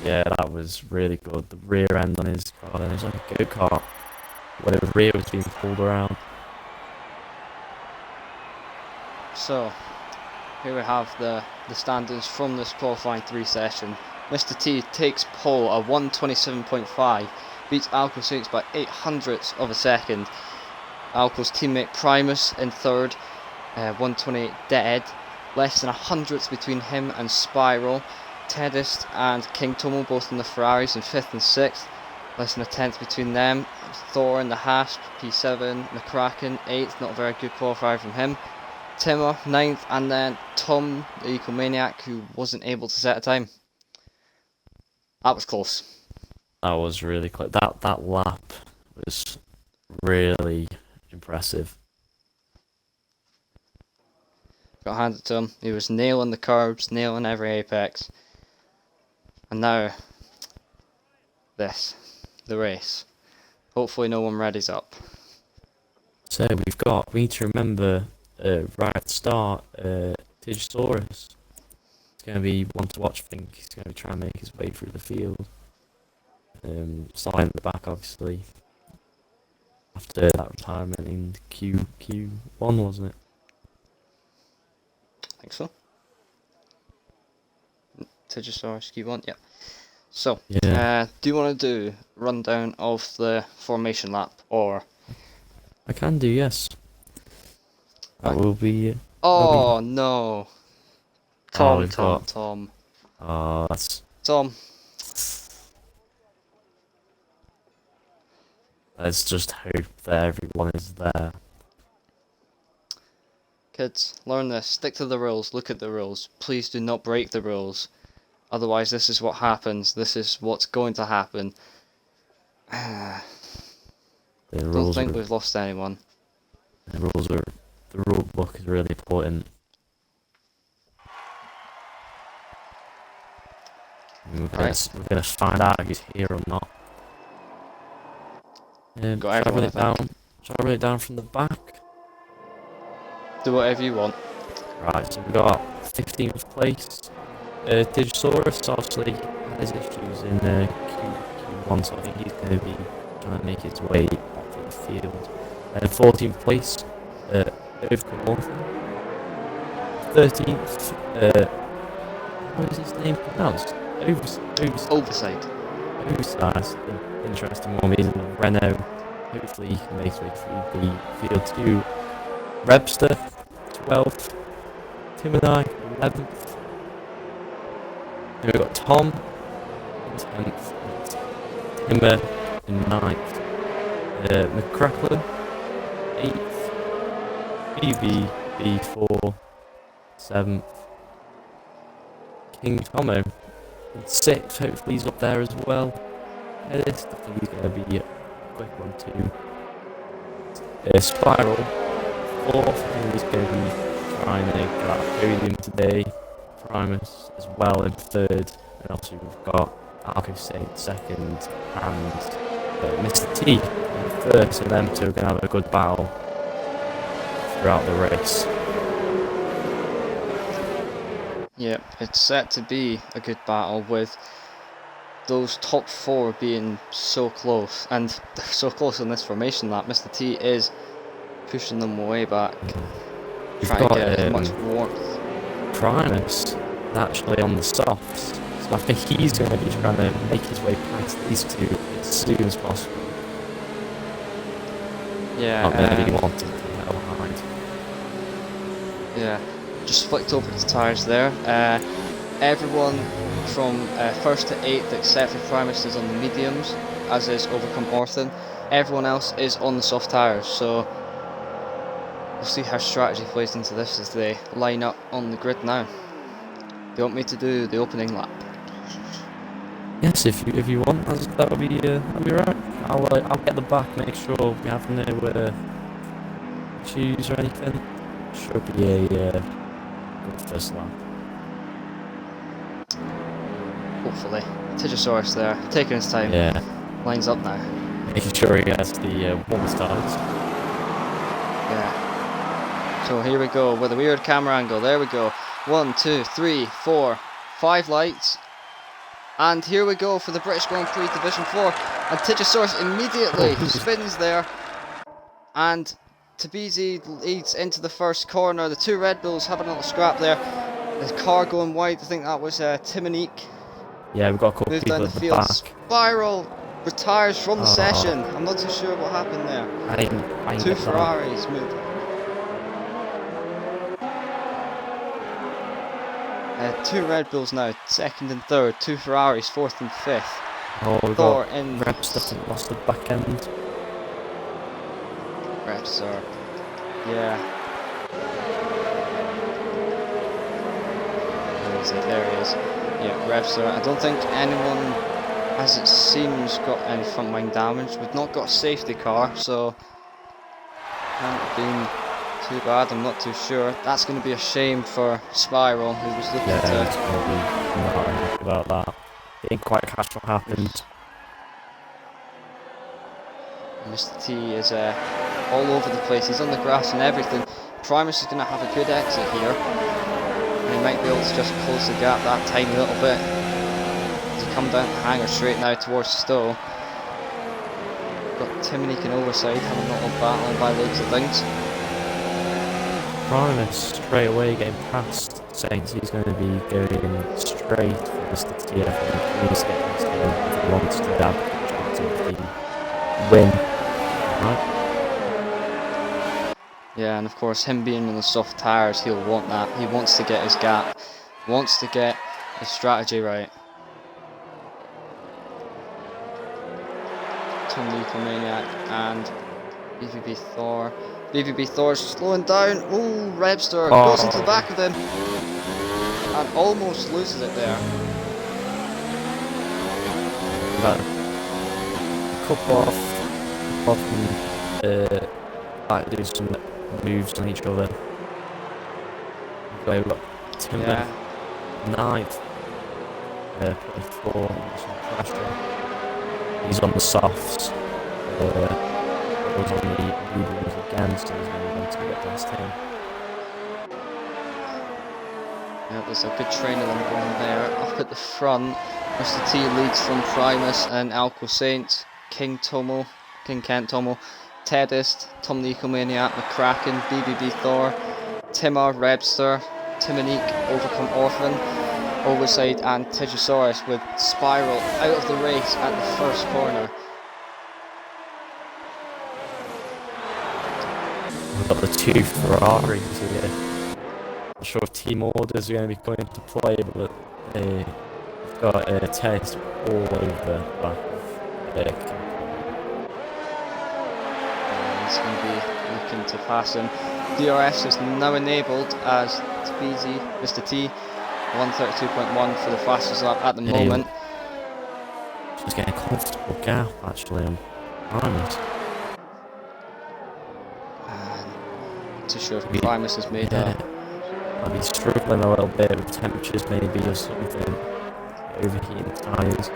Yeah, that was really good. The rear end on his car, and it was like a go-kart where the rear was being pulled around. So, here we have the standings from this qualifying 3 session. Mr. T takes pole at 1:27.5, beats Alco 6 by 0.08 of a second. Alco's teammate Primus in third, 1:28 dead. Less than 100th between him and Spiral. Tedist and King Tomo both in the Ferraris in 5th and 6th. Less than a 10th between them. Thor in the Hasp, P7, McCracken 8th, not a very good qualifier from him. Timmer 9th, and then Tom, the Ecomaniac, who wasn't able to set a time. That was close. That was really close. That lap was really impressive. Got to hand it to him. He was nailing the curbs, nailing every apex. And now, the race. Hopefully no one readies up. So we need to remember right at the start, Digisaurus. It's going to be one to watch, I think. He's going to try and make his way through the field. Starting at the back, obviously. After that retirement in Q1, wasn't it? I think so. Tigosaurus, you want? Yep. So, Yeah. do you want to do rundown of the formation lap, or? I can do, yes. That Right. will be. Oh no! Oh, Tom, we've got. Tom. Oh, that's. Tom. Let's just hope that everyone is there. Kids, learn this. Stick to the rules. Look at the rules. Please do not break the rules. Otherwise, this is what happens. This is what's going to happen. The Don't rules think are. we've lost anyone. The rules are. The rule book is really important. We're gonna find out if he's here or not. Got Shall I everyone, run I it think. down? Shall I run it down from the back? Do whatever you want. Right, so we got 15th place. Digisaurus obviously had his issues in Q1, so I think he's going to be trying to make his way back to the field. 14th place, Overcome Orphan. 13th, what is his name pronounced? Oversight. Oversized. Interesting one. He's in the Renault. Hopefully he can make his way through the field to Rebster, 12th. Tim and I, 11th. Then we've got Tom in 10th. Timber in 9th. McCracken, 8th. BB, B4, 7th. King Tomo in 6th. Hopefully he's up there as well. This, I think he's going to be a quick one too. Spiral, 4th. I think he's going to be trying to get that podium today. Primus as well in 3rd. And obviously we've got Arco Saint 2nd and Mr. T in 3rd. So them two are going to have a good battle throughout the race. Yep, it's set to be a good battle with those top 4 being so close, and they're so close in this formation lap. Mr. T is pushing them way back, trying to get as much warmth. Primus actually on the softs, so I think he's going to be trying to make his way past these two as soon as possible. Yeah, Not really wanting to get behind. Yeah, just flicked over the tyres there. Everyone from 1st to 8th except for Primus is on the mediums, as is Overcome Orphan. Everyone else is on the soft tyres, so we'll see how strategy plays into this as they line up on the grid now. Do you want me to do the opening lap? Yes, if you want, that'll be right. I'll get the back, make sure we have no issues or anything. Should be a good first lap. Hopefully. Tigosaurus there, taking his time. Yeah. Lines up now. Making sure he has the warm starts. Yeah. So here we go with a weird camera angle. There we go. 1, 2, 3, 4, 5 lights. And here we go for the British Grand Prix Division 4. And Tigosaurus immediately spins there. And Tabizi leads into the first corner. The 2 Red Bulls have another scrap there. The car going wide. I think that was Timonique. Yeah, we've got a couple Moved people down at the the field. back. Spiral retires from the session. I'm not too sure what happened there. I 2 Ferraris moved. 2 Red Bulls now, 2nd and 3rd. 2 Ferraris, 4th and 5th. Oh, we've Thor got in Reps that lost the back end. Reps are, yeah. Where is it? There he is. Yeah, Reps are. I don't think anyone, as it seems, got any front wing damage. We've not got a safety car, so hasn't been too bad. I'm not too sure. That's going to be a shame for Spiral, who was looking Yeah, to. it's going to be not happy about that. Didn't quite catch what happened. Mr. T is all over the place. He's on the grass and everything. Primus is going to have a good exit here. And he might be able to just close the gap that tiny little bit. As he come down the hanger straight now towards Stowe. Got Timonique and Overside having a little battle by looks of things. Primus straight away getting past Saints. He's going to be going straight for Mr. TF and he needs to get past him if he wants to have a chance of the win. Right? Yeah, and of course, him being on the soft tyres, he'll want that. He wants to get his gap, wants to get his strategy right. Tom Maniac and BVB Thor. BVB Thor's slowing down. Ooh, Rebster goes into the back of him and almost loses it there. But couple off and like do some moves on each other. We've got Timber, ninth, 24, some pressure. He's on the softs. Goes on the mediums again, so he's going to get past him. Yeah, there's a good train of them going there. Up at the front, Mr. T leads from Primus and Alco Saint, King Kent Tomo, Tedist, Tom Nicomaniac, McCracken, BBB Thor, Timmer, Rebster, Timonique, Overcome Orphan, Overside and Tigosaurus with Spiral out of the race at the first corner. We've got the two Ferraris here. Not sure if team orders are going to be coming into play, but they've got a test all over the back of He's going to be looking to pass him. DRS is now enabled as Tbizi, Mr. T, 132.1 for the fastest lap at the moment. She's getting a comfortable gap actually on Primus. Not too sure if Primus has made that. Might be struggling a little bit with temperatures maybe or something. Overheating tyres.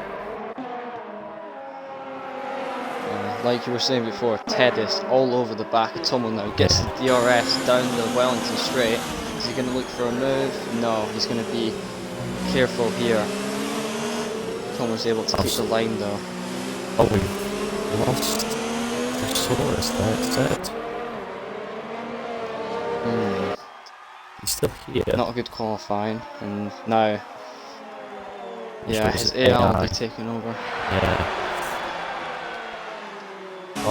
Like you were saying before, Tedis all over the back of Tomo now. Gets the DRS down the Wellington straight. Is he going to look for a move? No, he's going to be careful here. Tomo's able to keep the line though. Oh, we lost the Saurus there, it's it. He's still here. Not a good qualifying, and now, yeah, his AL will be taking over. Yeah.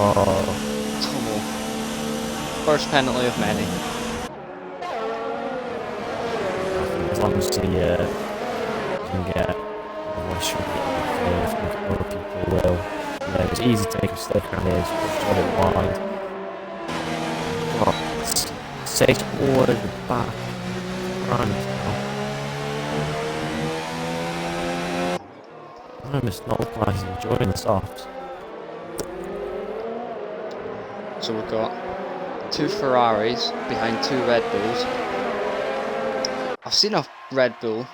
Oh. Tomo. First penalty of many. As long as he can get a should be okay, I think other people will. Yeah, it was easy to make a mistake around here, just pushed a bit wide. Oh, safe all over the back. Primus not looking like he's enjoying the softs. So we've got two Ferraris behind two Red Bulls. I've seen a Red Bull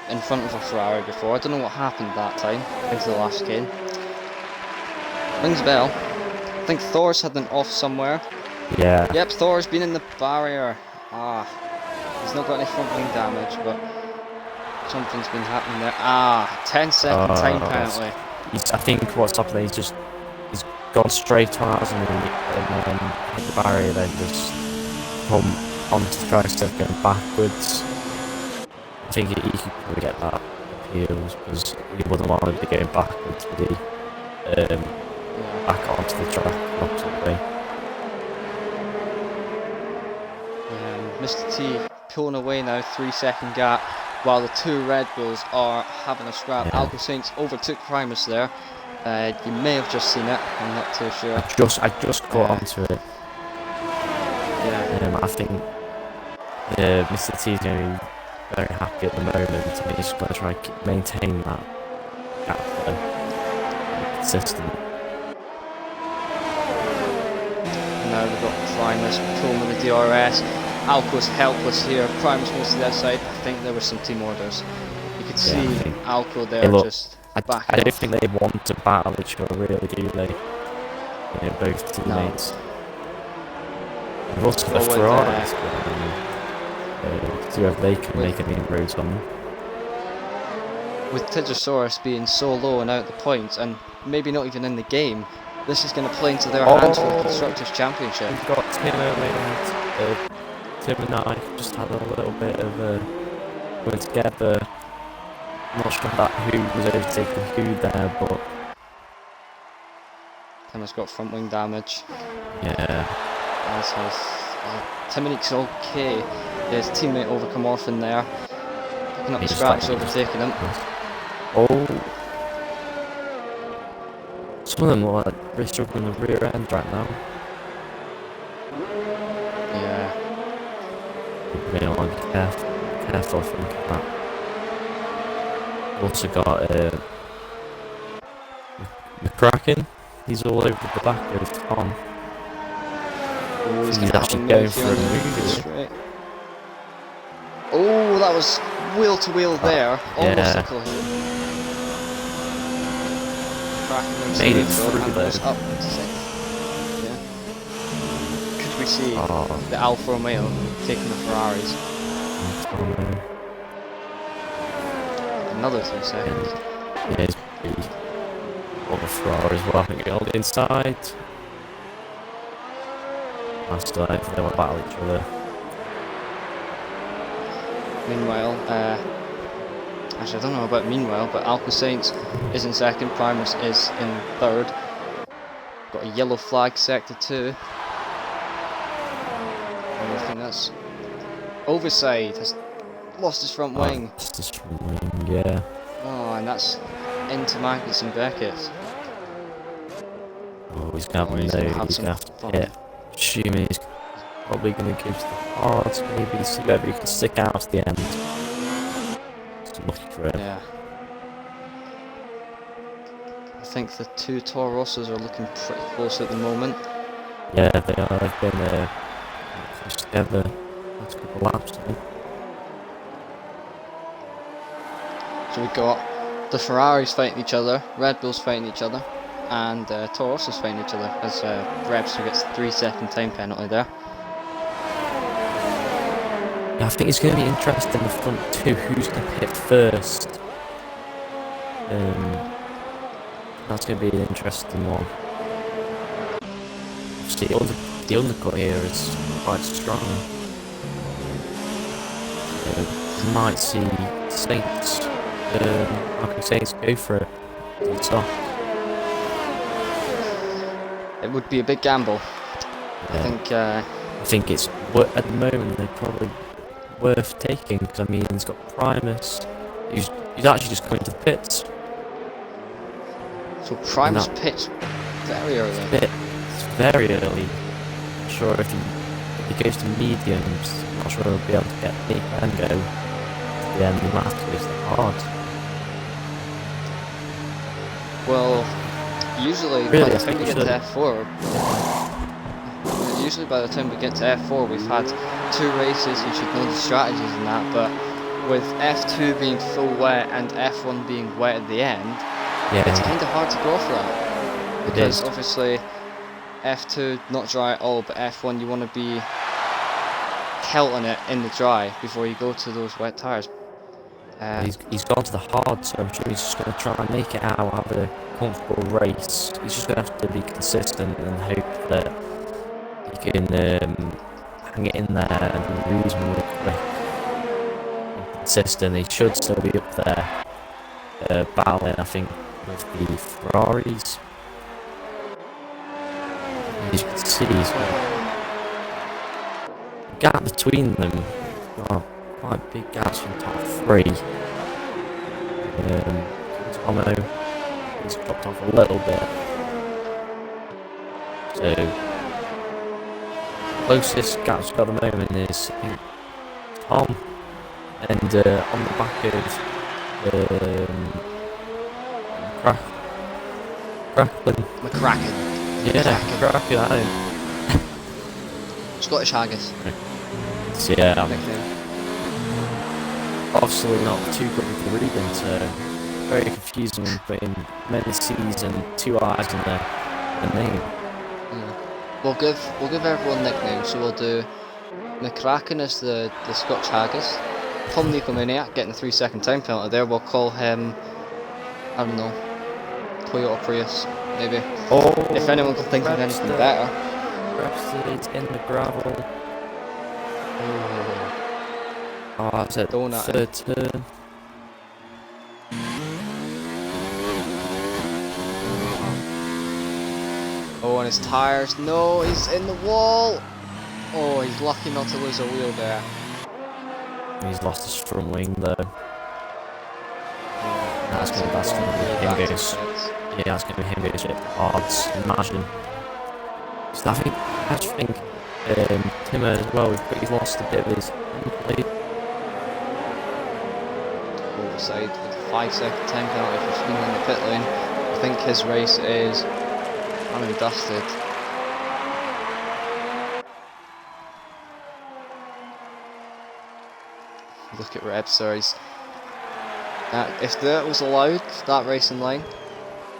in front of a Ferrari before. I don't know what happened that time into the last game. Rings a bell. I think Thor's had an off somewhere. Yeah. Yep, Thor's been in the barrier. He's not got any front wing damage, but something's been happening there. 10-second time penalty. I think what's happening is he's gone straight on, hasn't he? And then hit the barrier, then just come onto the track instead of going backwards. I think he could probably get that appeals because he wouldn't want to be going backwards, would he? Back onto the track, opposite Mr. T pulling away now, 3-second gap, while the two Red Bulls are having a scrap. Yeah. Alco Saints overtook Primus there. You may have just seen it, I'm not too sure. I just caught onto it. Yeah. I think Mr. T is going to be very happy at the moment, and he's going to try and maintain that gap and consistent. Now we've got Primus pulling with the DRS. Alco's helpless here. Primus moves to the outside. I think there were some team orders. You could see Alco there just back. I don't think they want to battle each other, really, do they? Both teammates. And also the Ferraris, see if they can make any inroads on them. With Tigosaurus being so low and out the points, and maybe not even in the game, this is going to play into their hands for the Constructors' Championship. We've got Tim and Tim and I just had a little bit of going together. not sure who was overtaking who there, but Tim's got front wing damage. yeah. As has Timonic's okay. His teammate overcome Orphan there. Picking up the He's scraps, like- overtaking him. Oh. Some of them are like really struggling in the rear end right now. Yeah. You really want to be careful, I think, of that. Also got McCracken. He's all over the back of Tom. Oh, He's gonna have actually a going move for here a on the move. straight. Oh, that was wheel to wheel there. Almost yeah. a collision. Cracking Made it through through and though. goes up to 6th. Yeah. Could we see Oh, the Alfa Romeo taking the Ferraris? Another 3 seconds. Yeah, it's pretty. All the Ferraris were having it all inside. Last night they were battle each other. Meanwhile, actually I don't know about meanwhile, but Alpha Saints is in 2nd, Primus is in 3rd. Got a yellow flag, sector 2. I think that's Overside has lost his front wing. Lost his front wing, yeah. Oh, and that's into Magnus and Beckett. Oh, he's gonna have He's no, gonna have he's some gonna have to fun. hit. Assuming he's probably gonna go to the hards, maybe see whether he can stick out to the end. Just lucky for him. Yeah. I think the 2 Toro Rossos are looking pretty close at the moment. Yeah, they are. They've been close together last couple of laps, I think. So we've got the Ferraris fighting each other, Red Bulls fighting each other, and Toro Rossos fighting each other as Rebster gets a 3-second time penalty there. Yeah, I think it's going to be interesting in the front two. Who's going to hit first? That's going to be an interesting one. Obviously, the undercut here is quite strong. You might see Saints, Saints go for it at the top. It would be a big gamble. Yeah. I think it's at the moment they're probably worth taking because I mean he's got Primus. He's actually just coming to the pits. So Primus pitched very early. It's very early. Not sure if he goes to mediums. Not sure he'll be able to get big and go to the end. He might have to go to the hard. Well, usually Really, by the time we get to F4, by the time we get to F4, we've had 2 races. You should know the strategies and that. But with F2 being full wet and F1 being wet at the end, it's kind of hard to go for that. Because obviously F2 not dry at all, but F1 you want to be kelting it in the dry before you go to those wet tyres. He's gone to the hard, so I'm sure he's just going to try and make it out, have a comfortable race. He's just going to have to be consistent and hope that he can hang it in there and reasonably quick and consistent. He should still be up there battling, I think, with the Ferraris. As you can see, he's got a gap between them. Quite big gaps in top 3. Tomo has dropped off a little bit. So closest gaps we've got at the moment is I think Tom, and on the back of McCracken. Yeah, McCracken. Scottish Haggis. So yeah, Nickname. obviously not too good with the reading, so very confusing when putting many C's and 2 I's in the name. We'll give everyone nicknames, so we'll do McCracken as the Scotch Haggis, Tom Nicomaniac getting a 3-second time penalty there. We'll call him, I don't know, Toyota Prius, maybe. Oh, if anyone can think of anything better. Perhaps in the gravel. Oh, that's it. Donut. 3rd turn. Oh, and his tyres. No, he's in the wall. Oh, he's lucky not to lose a wheel there. He's lost his front wing though. Yeah, That's gonna be him goes. Yeah, that's gonna be him goes at odds. Imagine. So I just think Timmer as well. He's lost a bit of his lead. Overside with a 5-second time penalty for speeding in the pit lane. I think his race is done and dusted. Look at Rebsters. If that was allowed, that racing line,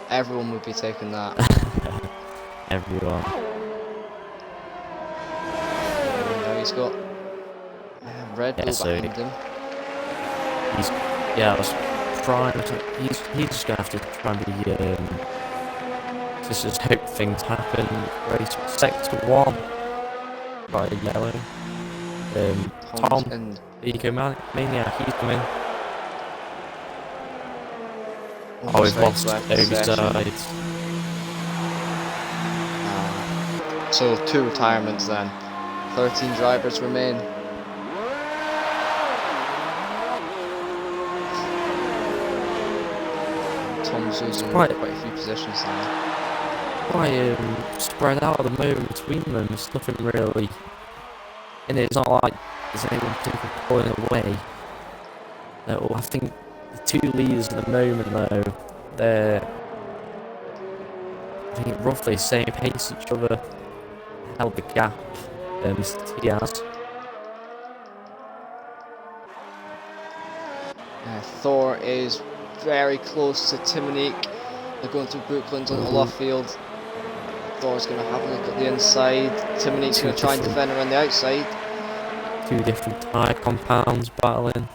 everyone would be taking that. Everyone. Now he's got Red Bull behind him. I was trying to. He's just gonna have to try and be. Just hope things happen. Race sector 1 by yellow. Tom and Eco Maniac, he's coming. Oh, we've lost overside. So 2 retirements then. 13 drivers remain. Tom's losing quite a few positions now. Quite spread out at the moment between them. It's nothing really. And it's not like there's anyone particularly pulling away. I think the 2 leaders at the moment though, they're I think roughly the same pace each other. Held the gap, Mr. Diaz. Thor is very close to Timonique. They're going through Brooklands on Olaffield. Thor's going to have a look at the inside. Timonique's going to try and defend around the outside. 2 different tyre compounds battling.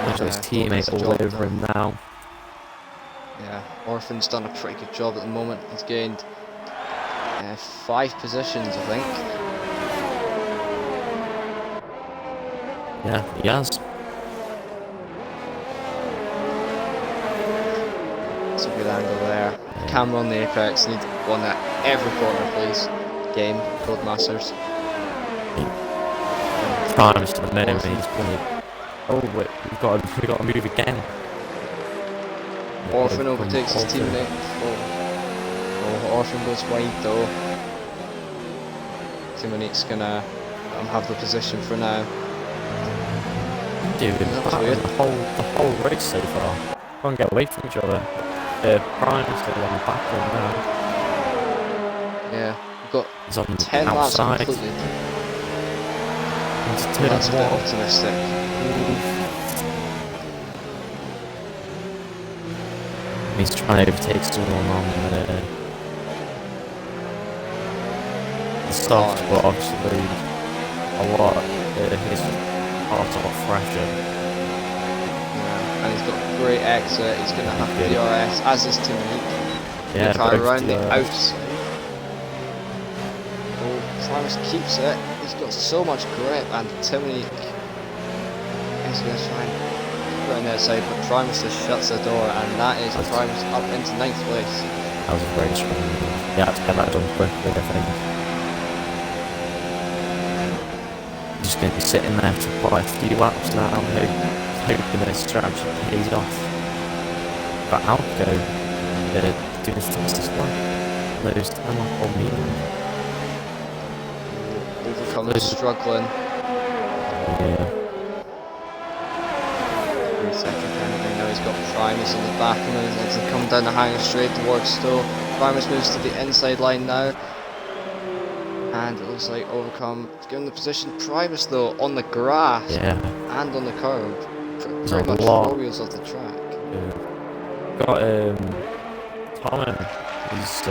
He's got his teammate all over him now. Yeah, Orphan's done a pretty good job at the moment. He's gained 5 positions, I think. Yeah, he has. It's a good angle there. Yeah. Camera on the apex. Need one at every corner, please. Game, Codemasters. Times to the moment. He's pulling. Oh wait, we've got to move again. Orphan overtakes his teammate. Oh, Orphan goes wide though. Timonique's gonna have the position for now. Dude, the whole race so far. Can't get away from each other. Prime's still on the back one now. Yeah, we've got he's on 10 laps completed. That's a bit optimistic. He's trying to overtake someone on the soft, but obviously a lot. His heart's a lot fresher. Yeah, and he's got a great exit. He's going to have DRS, as is Timonique. Yeah, try around the outside. Oh, Primus keeps it. He's got so much grip, and Timonique is going to try and on the outside, but Primus just shuts the door, and that is Primus up into 9th place. That was a very strong move. Yeah, to get that done quickly, I think. He's just going to be sitting there for quite a few laps now, hoping that his strategy pays off. But Alco doing his fastest lap. Those 10 lap on medium. Overcome struggling. Yeah. Second penalty. Now he's got Primus on the back of him as they come down the hanging straight towards Stowe. Primus moves to the inside line now, and it looks like Overcome is given the position. Primus though on the grass and on the curb, pretty much 4 wheels off the track. Got Tom, he's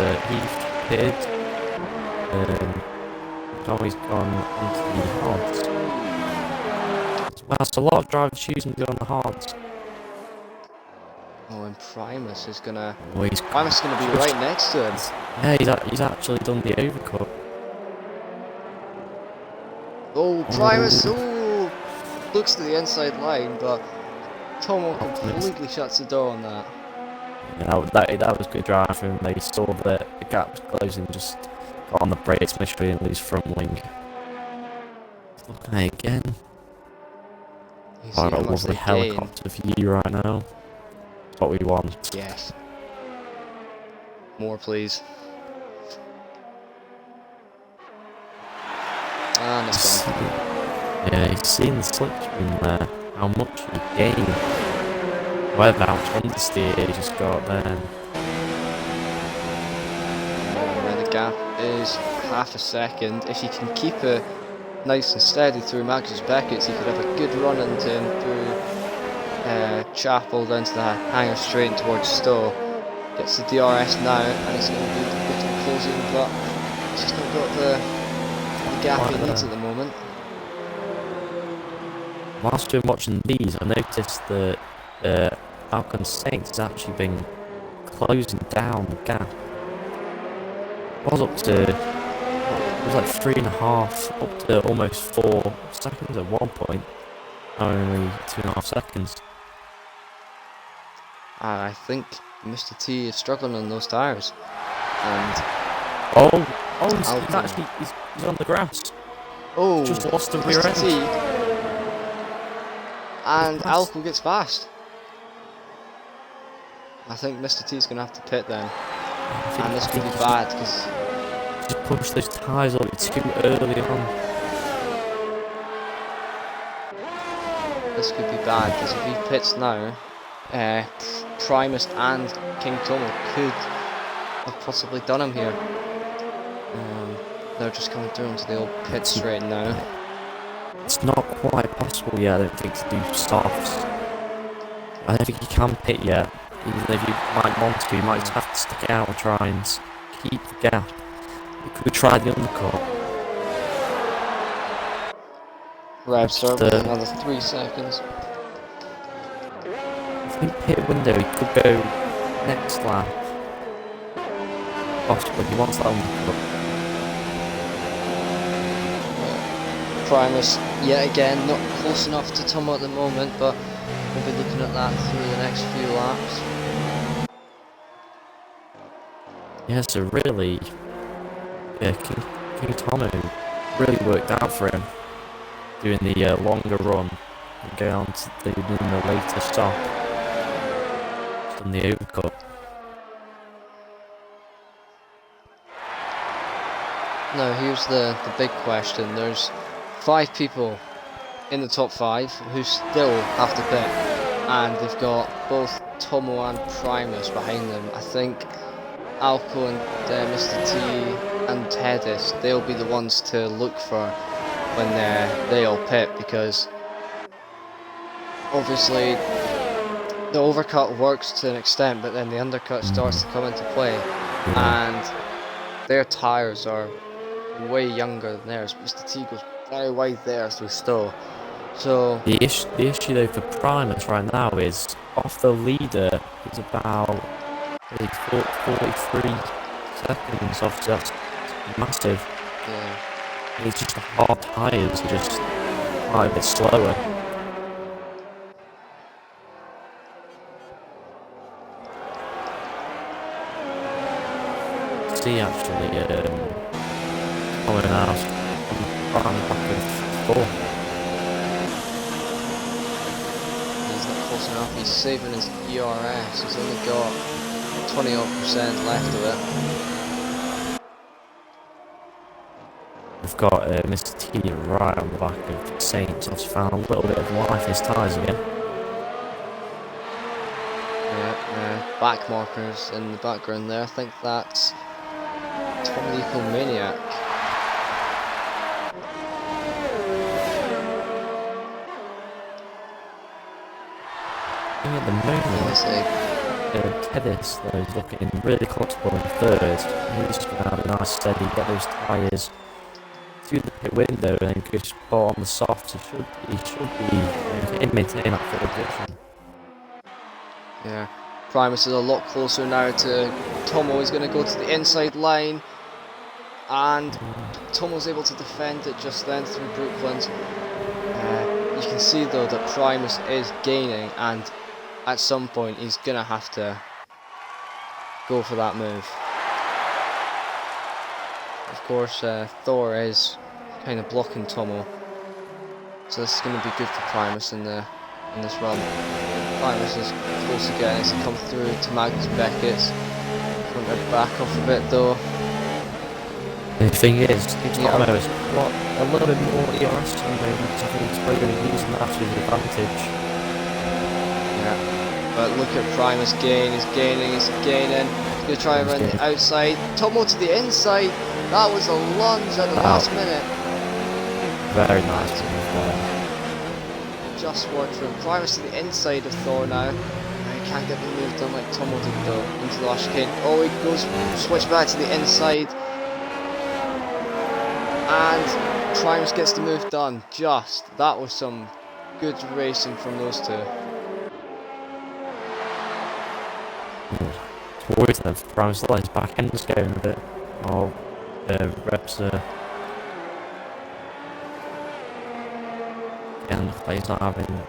pitted. Tommy's gone into the hards. That's a lot of drivers choosing to go on the hards. Oh, and Primus is gonna. Primus is gonna be right next to him. Yeah, he's actually done the overcut. Oh, Primus! Oh, looks to the inside line, but Tomo completely shuts the door on that. That was good driving. They saw that the gap was closing, just got on the brakes, make sure he didn't lose front wing. Looking at it again. You see Got how a much lovely they gain. helicopter view right now. That's what we want. Yes. More, please. And it's gone. Yeah, you've seen the slipstream there. How much you gain. However, how much understeer you just got then. The gap is half a second. If you can keep it nice and steady through Magnus Beckett's, you could have a good run into him through Chapel down to the hangar straight towards Stowe. Gets the DRS now, and it's going to be a bit of closing, but it's just not got the gap he needs at the moment. Whilst we're watching these, I noticed that Falcon Saints has actually been closing down the gap. It was up to, it was like 3.5 up to almost 4 seconds at one point. Only 2.5 seconds. I think Mr. T is struggling on those tyres. And he's on the grass. oh, Just lost the rear Mr. end. T. And Alco gets past. I think Mr. T is going to have to pit then. And this could be bad because just pushed those tyres on too early on. this could be bad because if he pits now, Primus and King Tomo could have possibly done him here. They're just coming through into the old pit straight now. It's not quite possible yet, I don't think, to do softs. I don't think you can pit yet. Even if you might want to, you might just have to stick it out and try and keep the gap. You could try the undercut. Rev start with another 3 seconds. I think pit window, he could go next lap. Possibly, he wants that undercut. Primus, yet again, not close enough to Tomo at the moment, but we'll be looking at that through the next few laps. Yeah, so really, King Tomo really worked out for him, doing the longer run and going on to the later stop on the overcut. Now here's the big question. There's 5 people in the top 5 who still have to pit, and they've got both Tomo and Primus behind them. I think Alco and Mr. T and Tedis, they'll be the ones to look for when they all pit, because obviously the overcut works to an extent, but then the undercut starts to come into play, and their tyres are way younger than theirs. Mr. T goes very wide there through Stowe. So The issue though for Primus right now is off the leader. It's about 43 seconds off. So that's massive. yeah, It's just the hard tyres are just quite a bit slower. See actually coming out right on the back of 4. he's not close enough. He's saving his ERS. He's only got 20% left of it. We've got Mr. T right on the back of Saints. I've found a little bit of life in his tyres again. Yeah, back markers in the background there. I think that's Tommy Maniac. At the moment, Tedis though is looking really comfortable in 3rd. He's just going to have a nice steady, get those tyres to the pit window and then go spot on the soft. He should be maintaining that 3rd position. Yeah, Primus is a lot closer now to Tomo. He's going to go to the inside line, and Tomo's able to defend it just then through Brooklands. You can see though that Primus is gaining, and at some point he's going to have to go for that move. Of course, Thor is kind of blocking Tomo, so this is going to be good for Primus in this run. Primus is close again as he comes through to Magnus Beckett's. Going to back off a bit though. The thing is, Tomo has got a little bit more ERS at the moment. I think he's probably going to use that to his advantage. Yeah, but look at Primus gain. He's gaining. He's gaining. He's going to try around the outside. Tomo to the inside. That was a lunge at the last minute. Very nice move there. Just worked for him. Primus to the inside of Thor now. He can't get the move done like Tomo did though. Into the last chicane. Oh, he goes switch back to the inside. And Primus gets the move done. Just. That was some good racing from those two. It's worried then for Primus. His back end's going a bit. Oh, reps are. And he's not having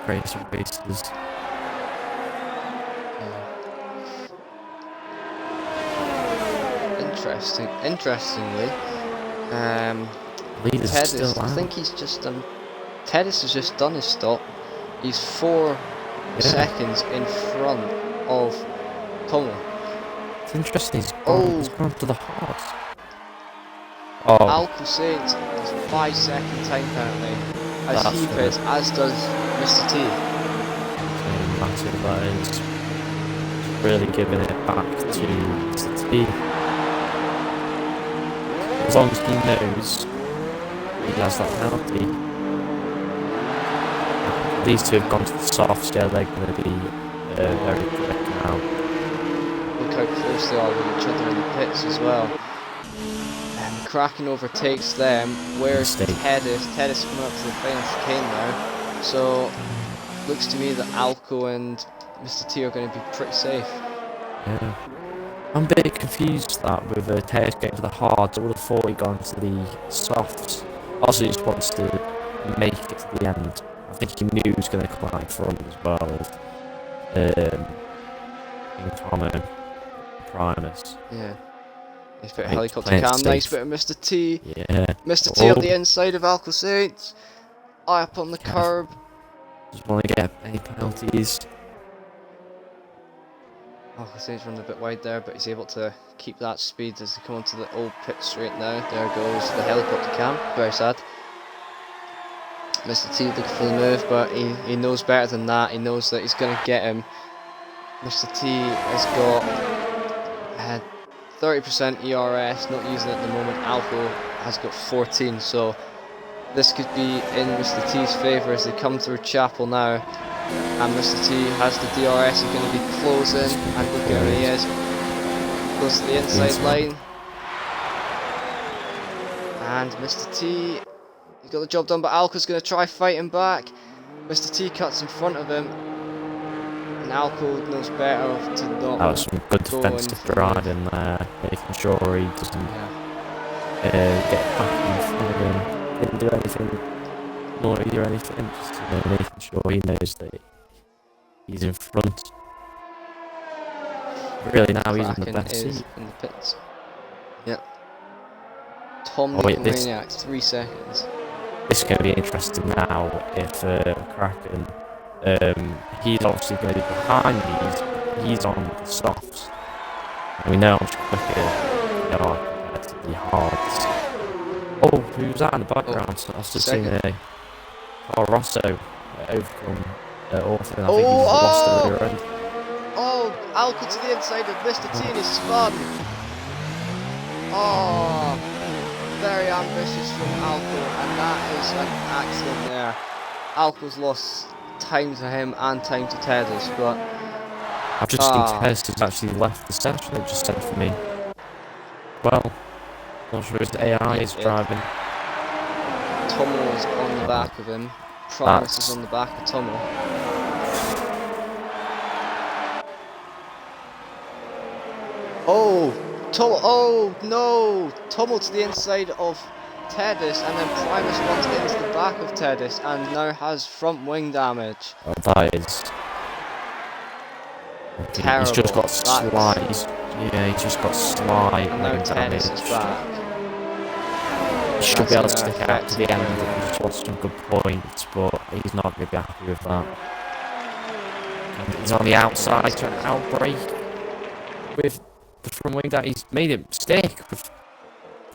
crazy races. Interestingly, Tedis, I think he's just Tedis has just done his stop. He's 4 seconds in front of Tomo. It's interesting. He's gone to the horse. Oh, Alcosaint has a 5-second time penalty. As he pits, as does Mr. T. Massive, that is really giving it back to Mr. T. As long as he knows he has that penalty. These two have gone to the softs, yeah, they're going to be very quick now. Look how close they are with each other in the pits as well. Kraken overtakes them. Where's Tedis? Tedis coming up to the final chicane now. So, looks to me that Alco and Mr. T are going to be pretty safe. Yeah. I'm a bit confused that with Tedis getting to the hards. I would have thought he'd gone to the softs. Also, he just wants to make it to the end. I think he knew he was going to come out in front as well. In common, Primus. Yeah. Nice bit of helicopter cam, nice bit of Mr. T. Yeah. Mr. T on the inside of Alcosaint. Eye up on the curb. Just want to get any penalties. Alcosaint's running a bit wide there, but he's able to keep that speed as they come onto the old pit straight now. There goes the helicopter cam. Very sad. Mr. T looking for the move, but he knows better than that. He knows that he's going to get him. Mr. T has got 30% ERS, not using it at the moment. Alco has got 14, so this could be in Mr. T's favour as they come through Chapel now. And Mr. T has the DRS, he's going to be closing, and look at where he is. Goes to the inside line. And Mr. T, he's got the job done, but Alco's going to try fighting back. Mr. T cuts in front of him. And Alco knows better to not. That was some good defensive driving there, making sure he doesn't get back in front of him. Didn't do anything naughty or anything, just making sure he knows that he's in front. But really now he's in the best seat. In the pits. Yep. Tom Maniac, 3 seconds. This is going to be interesting now if Kraken. He's obviously going to be behind these. He's on the softs. And we know how much quicker they are compared to the hards. Oh, who's that in the background? So I was just seeing Rosso overcome Orphan. I think he's lost the rear end. Oh, Alco to the inside of Mr. T and he's spun. Oh, very ambitious from Alco, and that is an accident there. Alco's lost time to him and time to Tedis, but I've just seen Tedis has actually left the session. It just said for me. Well, not sure if the AI is driving. Tomo is on the back of him. Primus is on the back of Tomo. Oh, Tomo! Oh no! Tomo to the inside of Tedis, and then Primus runs into the back of Tedis and now has front wing damage. Oh, that is Terrible. He's just got slight. He's just got slight And now wing Tennis damage. is back. He should That's be able to gonna stick out to the affect end him. and just lost some good points, but he's not going to be happy with that. And he's on the outside trying to outbreak with the front wing that he's made him stick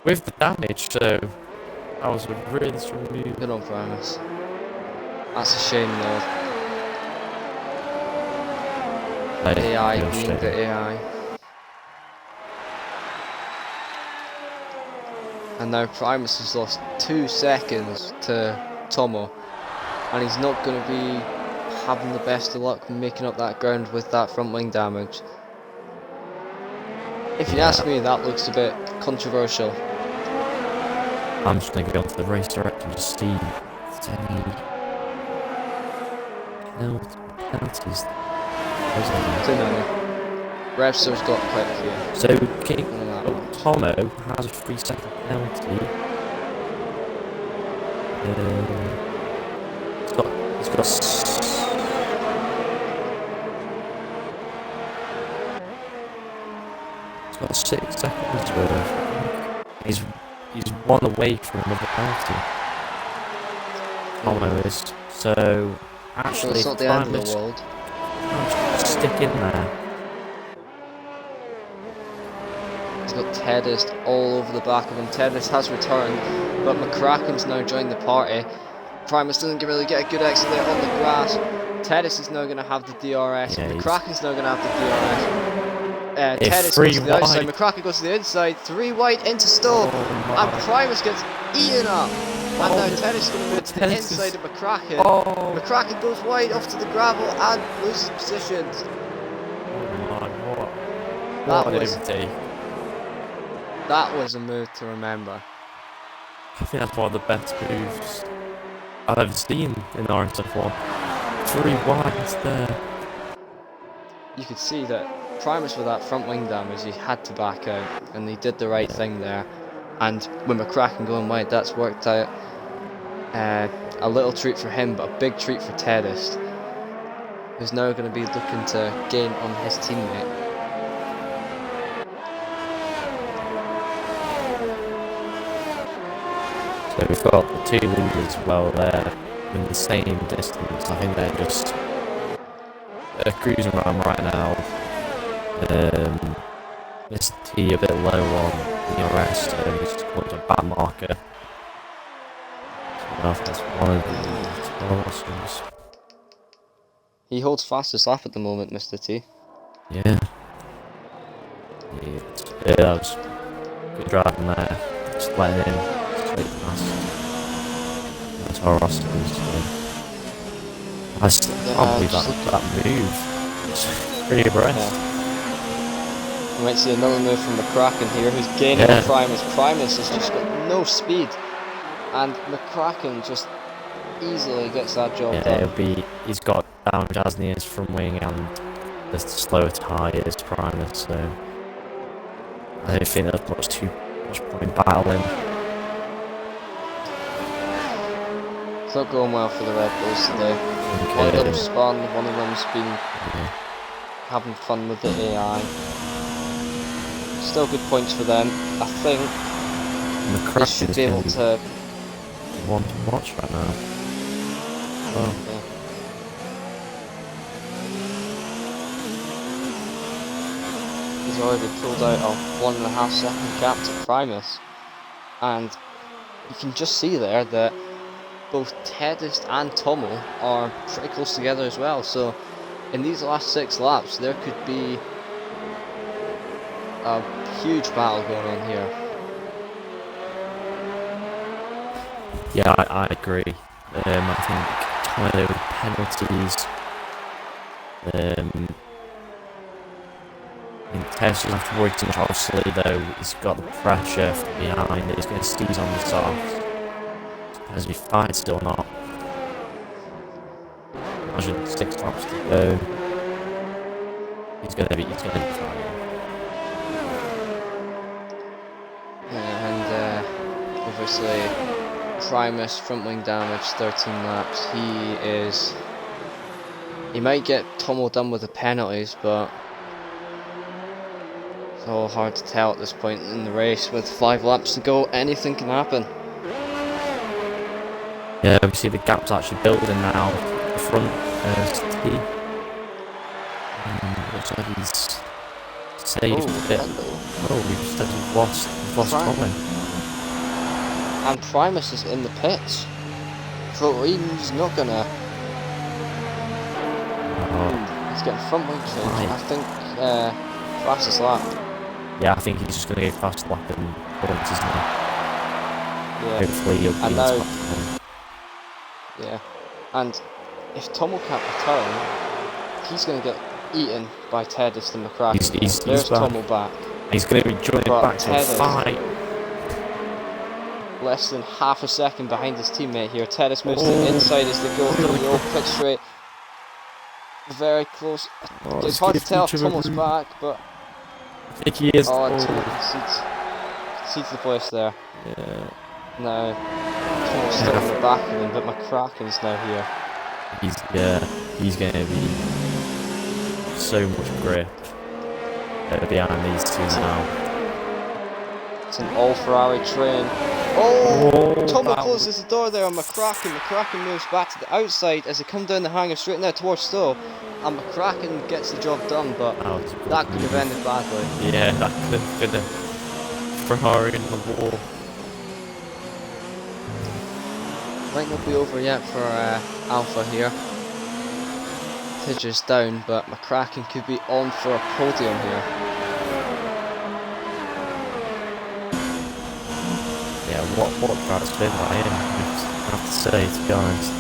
with the damage, so that was a really strong move. Good on Primus. That's a shame though. AI being the AI. And now Primus has lost 2 seconds to Tomo, and he's not going to be having the best of luck making up that ground with that front wing damage. If you ask me, that looks a bit controversial. I'm just going to go onto the race director and just see if there's any penalties. Too many. Repso's got quite a few. So Tomo has a 3-second penalty. He's got He's got 6 seconds worth. He's 1 away from another penalty. Tomo is. So actually, it's not the end of the world. Just stick in there. He's got Tedist all over the back of him. Tedist has returned, but McCracken's now joined the party. Primus doesn't really get a good exit there on the grass. Tedist is now going to have the DRS. Yeah, McCracken's now going to have the DRS. Tedist three goes to the outside. wide. McCracken goes to the inside. 3 wide into stall. And Primus gets eaten up. And now Tedist is going to move to the inside of McCracken. McCracken goes wide off to the gravel and loses positions. That was a move to remember. I think that's one of the best moves I've ever seen in RSF1. 3 wides there. You could see that Primus with that front wing damage, he had to back out, and he did the right thing there. And with McCracken going wide, that's worked out. A little treat for him, but a big treat for Tedist, who's now going to be looking to gain on his teammate. So we've got the 2 leaders well there in the same distance. I think they're just cruising around right now. Mr. T a bit low on the rest, so he's just got a bad marker. So that's one of the explosives. He holds fastest lap at the moment, Mr. T. Yeah, that was good driving there. Just let it in straight past. That's how Ross is. I can't believe that move. It's pretty impressive. We might see another move from McCracken here, who's gaining on Primus. Primus has just got no speed, and McCracken just easily gets that job done. He's got damage, hasn't he, his front wing and the slower tyres, Primus, so I don't think there's too much point battling. It's not going well for the Red Bulls today. One of them spun, one of them's been having fun with the AI. Still good points for them. I think they should be able to... One to watch right now. Oh. Yeah. He's already pulled out a 1.5 second gap to Primus. And you can just see there that both Tedist and Tomo are pretty close together as well. So in these last 6 laps, there could be a huge battle going on here. Yeah, I agree. I think kind of penalties. I think Ted's doesn't have to worry too much. Obviously, though, he's got the pressure from behind it. He's going to seize on the softs. Depends if he fights it or not. Imagine 6 laps to go. He's going to be fighting. And obviously Primus front wing damage, 13 laps. He is He might get Tomo done with the penalties, but it's all hard to tell at this point in the race. With 5 laps to go, anything can happen. Yeah, we see the gap's actually building now. The front T. Looks like he's saved a bit. Oh, we've lost Colin. And Primus is in the pits. So he's not gonna. He's getting front wing change. Right. I think fastest lap. Yeah, I think he's just gonna go fast lap and points, isn't he? Yeah. Hopefully he'll be And in now, top 10. yeah. And if Tomo can't return, he's gonna get eaten by Tedis and McCracken. There's back. Tomo back. He's gonna be joining back to the fight. Less than half a second behind his teammate here. Tedis moves to the inside as they go through the old pit straight. Very close. It's hard to tell if Tomo's back, but I think he is. Tomo concedes the place there. Yeah. No, Tomo's still on the back of him, but McCracken's now here. He's gonna be so much grip behind these two now. It's an all Ferrari train. Oh, Tomo closes the door there on McCracken. McCracken moves back to the outside as they come down the hangar straight now towards Stowe. And McCracken gets the job done, but that could have ended badly. Yeah, that could have been a Ferrari in the wall. Might not be over yet for Alpha here. Tidge is down, but McCracken could be on for a podium here. Yeah, what a drive spin by him, I have to say, to be honest.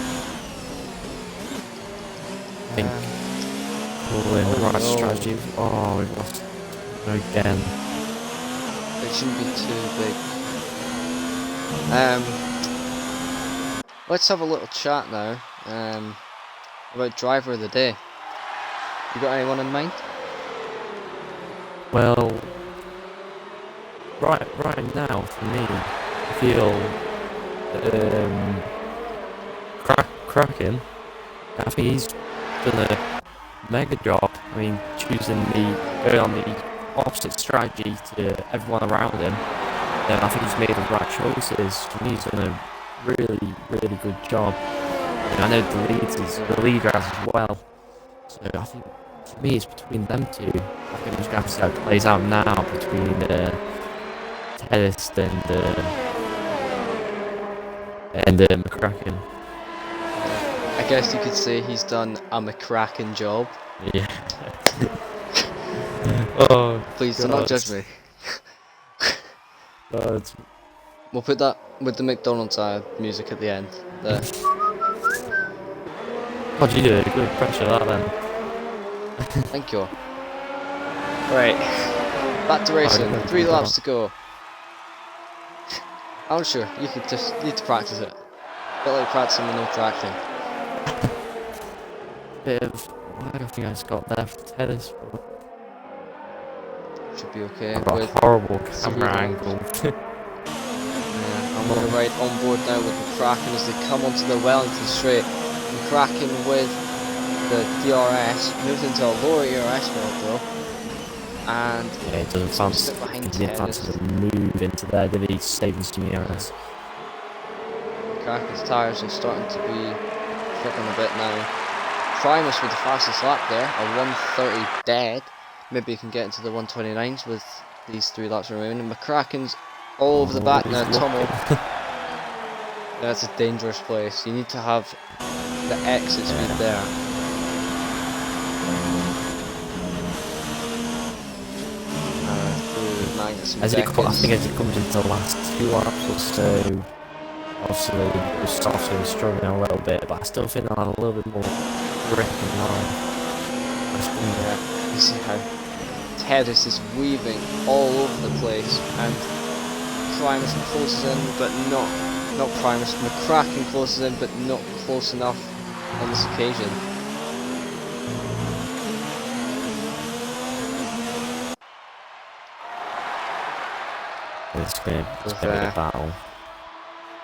I think pulling the right strategy. Oh, we've lost again. It shouldn't be too big. Let's have a little chat now about driver of the day. You got anyone in mind? Well, right now for me, I feel Kraken. I think he's done a mega job. I mean, choosing going on the opposite strategy to everyone around him. Then I think he's made the right choices. For me, he's done a really good job. And I know the leader has as well. So I think for me, it's between them two. I think we're just going to see how it plays out now between Tedis and McCracken. I guess you could say he's done a McCracken job. Yeah. Oh, please do not judge me. We'll put that with the McDonald's music at the end. There. How'd you do it? Good pressure that then. Thank you. Right, back to racing. 3 laps to go. I'm sure you could just need to practice it. A bit like practicing with no tracking. Bit of I don't think I just got there for Tedis. Should be okay. I've got a horrible camera angle. I'm going to ride on board now with McCracken as they come onto the Wellington straight. McCracken with the DRS moves into a lower ERS mode though, and yeah, it doesn't fancy to move into there, did he? Saving some ERS. McCracken's tyres are starting to be flipping a bit now. Primus with the fastest lap there, a 130 dead. Maybe you can get into the 129s with these 3 laps remaining. And McCracken's all over the back now, Tomo. That's a dangerous place. You need to have the exit speed there. I think as it comes into the last 2 laps or so, obviously we're struggling a little bit, but I still think I'll have a little bit more grip and line. You see how Tedis is weaving all over the place, and Primus closes in, but not Primus. McCracken closes in, but not close enough on this occasion. It's going to be a battle.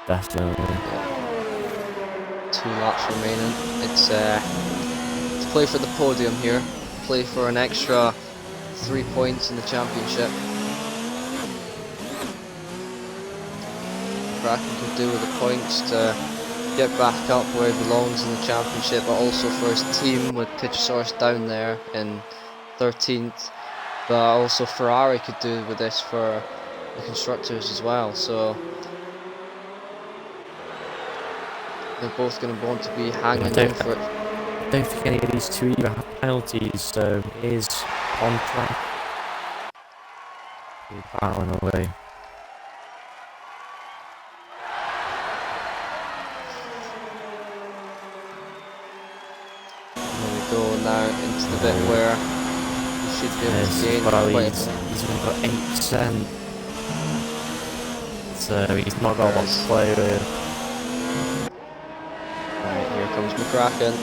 Definitely. Yeah. 2 laps remaining. It's play for the podium here, play for an extra 3 points in the championship. Kraken could do with the points to get back up where he belongs in the championship, but also for his team with Pidgeosaurus down there in 13th. But also Ferrari could do with this for the constructors as well, so they're both going to want to be hanging on for it. I don't think any of these two even have penalties, so it is on track. Battling away. There we go now into the bit where he should be able to gain quite he's only got 8%. So he's not got a lot to play with. Right, here comes McCracken.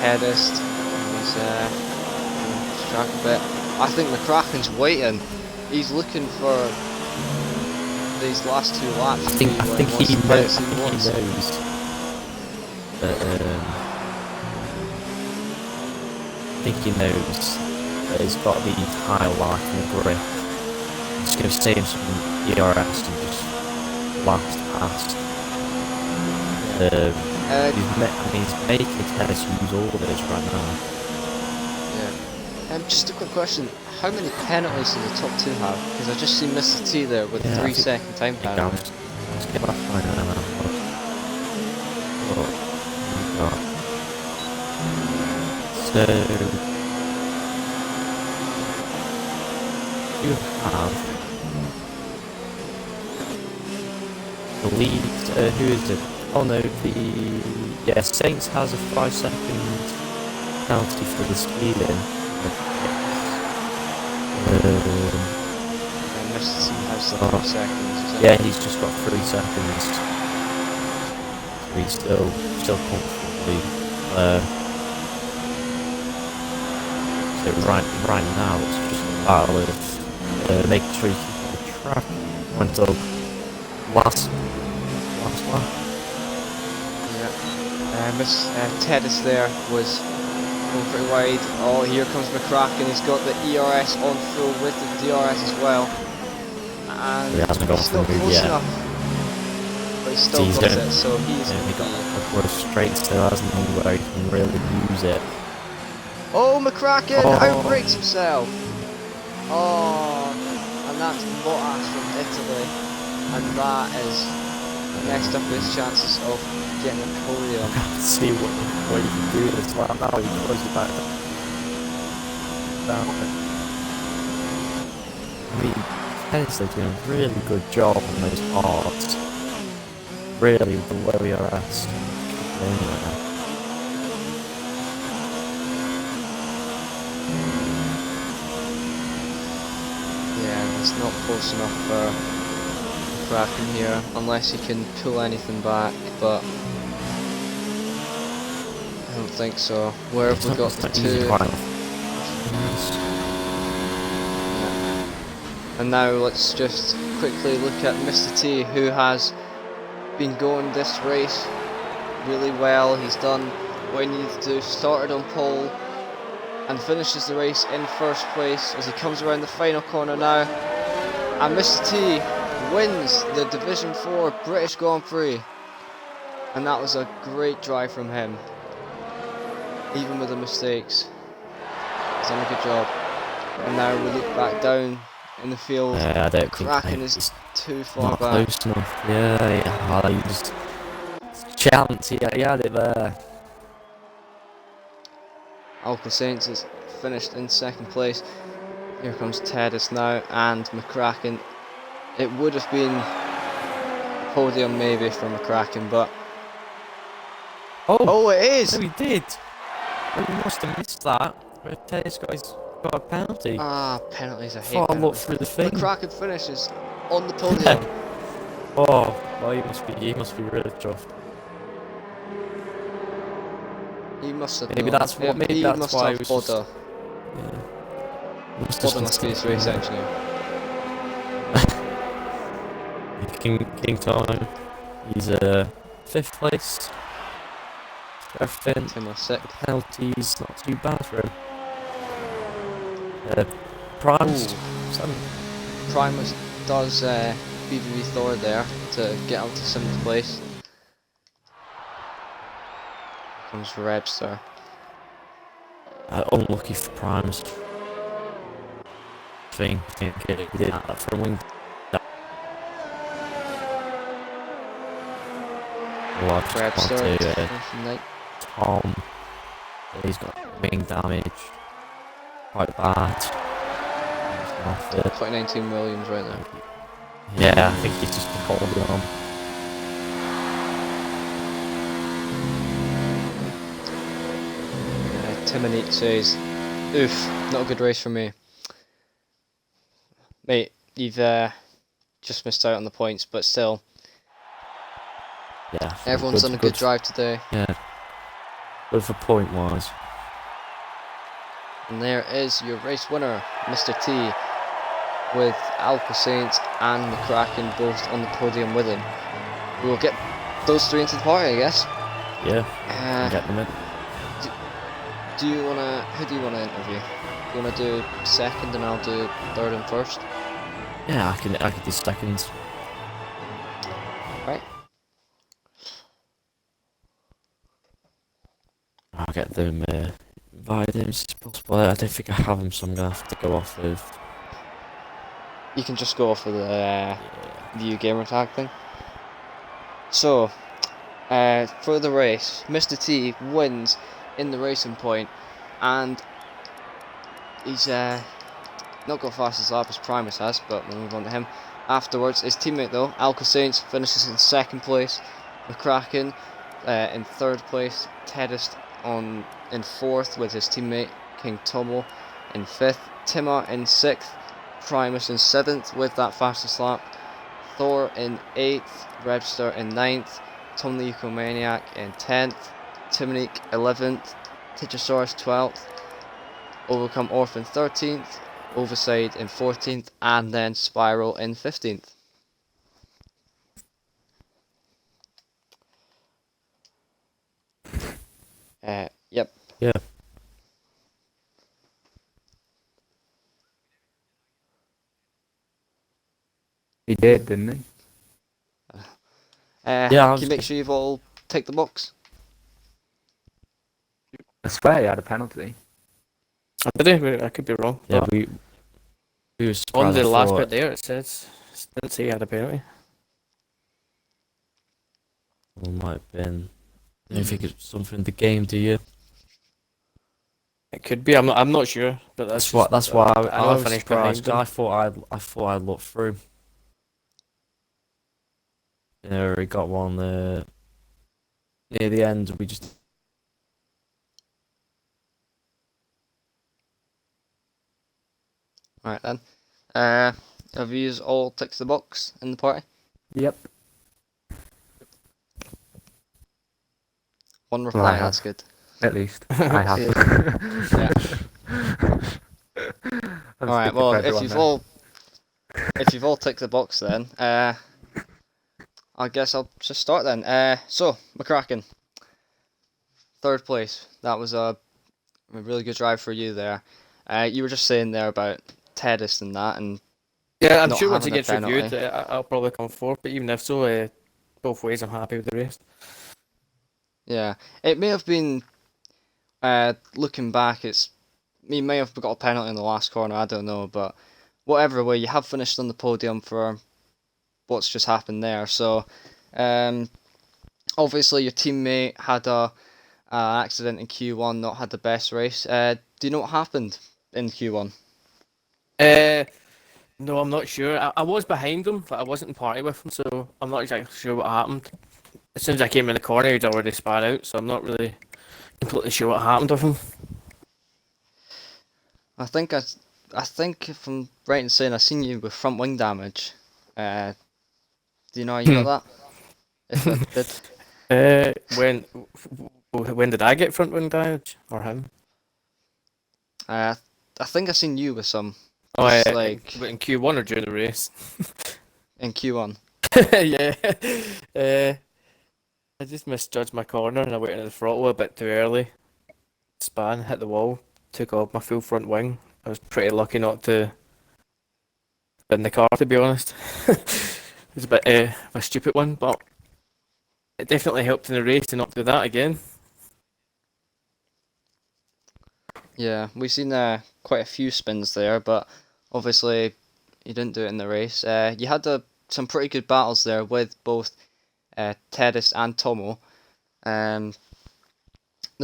Headist. He's track a bit. I think McCracken's waiting. He's looking for these last 2 laps. I think he knows that he's got the high life and grip. He's going to save some ERS and just blast past. He's making tennis use all of this right now. Yeah. Just a quick question. How many penalties do the top 2 have? Because I just see Mr. T there with 3-second time penalty. Let's get back right now. So you have the lead. Who is it? Oh no, Saints has a 5-second penalty for the speeding. Mr. T has the 3 seconds. Yeah, he's just got 3 seconds. So he's still comfortably. So right now it's just a battle of making sure you keep on the track. Went up last lap. Tedis there was going pretty wide. Oh, here comes McCracken. He's got the ERS on full with the DRS as well. And he hasn't got he's not close enough. But he's still got it, so he's got a couple of straights there, hasn't he, where he can really use it. Oh, McCracken outbreaks himself. Oh, and that's Bottas from Italy. And that is messed up his chances of getting a podium. I can't see what you can do this lap now. He closes it back down. I mean, Tesla doing a really good job on those parts. Really, the way we are asked. Yeah, it's not close enough for Kraken here, unless he can pull anything back, but I don't think so. Where have we got the 2? And now let's just quickly look at Mr. T, who has been going this race really well. He's done what he needs to do, started on pole and finishes the race in 1st place as he comes around the final corner now. And Mr. T wins the Division 4 British Grand Prix. And that was a great drive from him, even with the mistakes. He's done a good job. And now we look back down in the field. I don't Kraken think is too far not back. close enough. Yeah, he just chance. He had it there. Alco Saints is finished in 2nd place. Here comes Tedis now and McCracken. It would have been a podium maybe for McCracken, but oh, it is! No, he did. Oh, he must have missed that. But Tedis got a penalty. Ah, penalties. I hate I penalties. looked through the thing. McCracken finishes on the podium. Oh, well, he must be really chuffed. He must have. Maybe known. that's what. Maybe he that's must why have he was Bodder. Just, Bodder must be his race engineer. King Tom. He's 5th place. Everything. Timo 6th. Penalties, not too bad for him. Primes, Ooh. 7th. Primus does beat the Thor there to get up to 7th place. Here comes Rebster. Unlucky for Primes. Think he did that for a wing. Rebster, Tom. He's got wing damage. Quite bad. 2019 Williams right there. Yeah, I think he's just been holding on. Timonique says, oof, not a good race for me. Mate, you've just missed out on the points, but still. Yeah. Everyone's done a good drive today. Yeah. Good for point wise. And there is your race winner, Mr. T, with Alpha Saints and McCracken both on the podium with him. We'll get those three into the party, I guess. Yeah. Get them in. Who do you wanna interview? Do you wanna do second and I'll do third and first? Yeah, I can do seconds. Right. I'll get them invited in as possible. I don't think I have them, so I'm gonna have to go off of. You can just go off of the view gamer tag thing. So, for the race, Mr. T wins in the racing point, and he's not got fast as lap as Primus has, but we'll move on to him afterwards. His teammate though, Alka Saints, finishes in 2nd place, McCracken in 3rd place, Tedist in 4th with his teammate King Tomo in 5th, Tima in 6th, Primus in 7th with that fastest lap, Thor in 8th, Rebster in 9th, Tom the Ecomaniac in 10th, Timonique 11th, Tichosaurus 12th, Overcome Orphan 13th, Overside in 14th, and then Spiral in 15th. Yep. Yeah. He did, didn't he? Can you make sure you've all ticked the box? I swear he had a penalty. I didn't. I could be wrong. Yeah, we were surprised. On the last bit there, it says didn't say he had a penalty. It might have been. I don't think it's something in the game, do you? It could be. I'm not sure, but that's why I know was finished surprised. behind I thought I'd look through. You know, he got one near the end. We just. Alright then. Have you all ticked the box in the party? Yep. One reply, Well, I that's have. good. At least I have. Alright, well if you've all ticked the box then, I guess I'll just start then. So, McCracken, 3rd place. That was a really good drive for you there. You were just saying there about Tedist and that, and yeah, I'm not sure once it having a gets penalty. reviewed, I'll probably come forth. But even if so, both ways, I'm happy with the race. Yeah, it may have been. Looking back, he may have got a penalty in the last corner. I don't know, but whatever way, you have finished on the podium for what's just happened there. So, obviously your teammate had a accident in Q1, not had the best race. Do you know what happened in Q1? No, I'm not sure. I was behind him, but I wasn't in party with him, so I'm not exactly sure what happened. As soon as I came in the corner, he'd already spat out, so I'm not really completely sure what happened with him. I think if I'm right in saying, I seen you with front wing damage. Do you know how you got that? If I did. When did I get front wing damage or him? I think I seen you with some. Oh, like in Q1 or during the race? in Q1. Yeah. I just misjudged my corner and I went into the throttle a bit too early. Span, hit the wall, took off my full front wing. I was pretty lucky not to in the car, to be honest. It was a bit of a stupid one, but it definitely helped in the race to not do that again. Yeah, we've seen quite a few spins there, but obviously you didn't do it in the race. You had some pretty good battles there with both Tedis and Tomo. There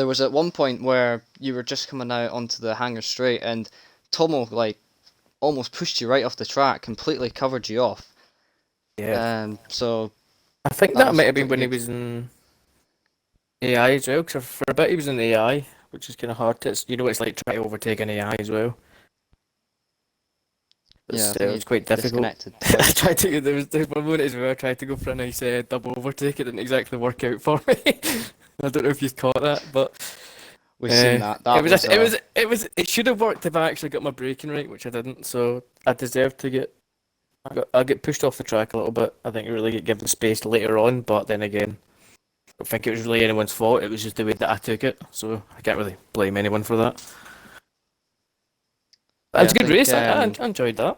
was at one point where you were just coming out onto the hangar straight, and Tomo like almost pushed you right off the track, completely covered you off. Yeah. So I think that that was might have been pretty when he good. was in AI as well, because for a bit he was in AI, which is kind of hard. You know what it's like trying to overtake an AI as well. But Yeah, I still, think it's he quite difficult. disconnected I twice. tried to. There was one moment as well. I tried to go for a nice double overtake. It didn't exactly work out for me. I don't know if you've caught that, but We've seen that. That was it should have worked if I actually got my braking right, which I didn't. So I deserved to get. I get pushed off the track a little bit. I think I really get given space later on, but then again, I don't think it was really anyone's fault. It was just the way that I took it. So I can't really blame anyone for that. But it was yeah, a I good think race. I enjoyed that.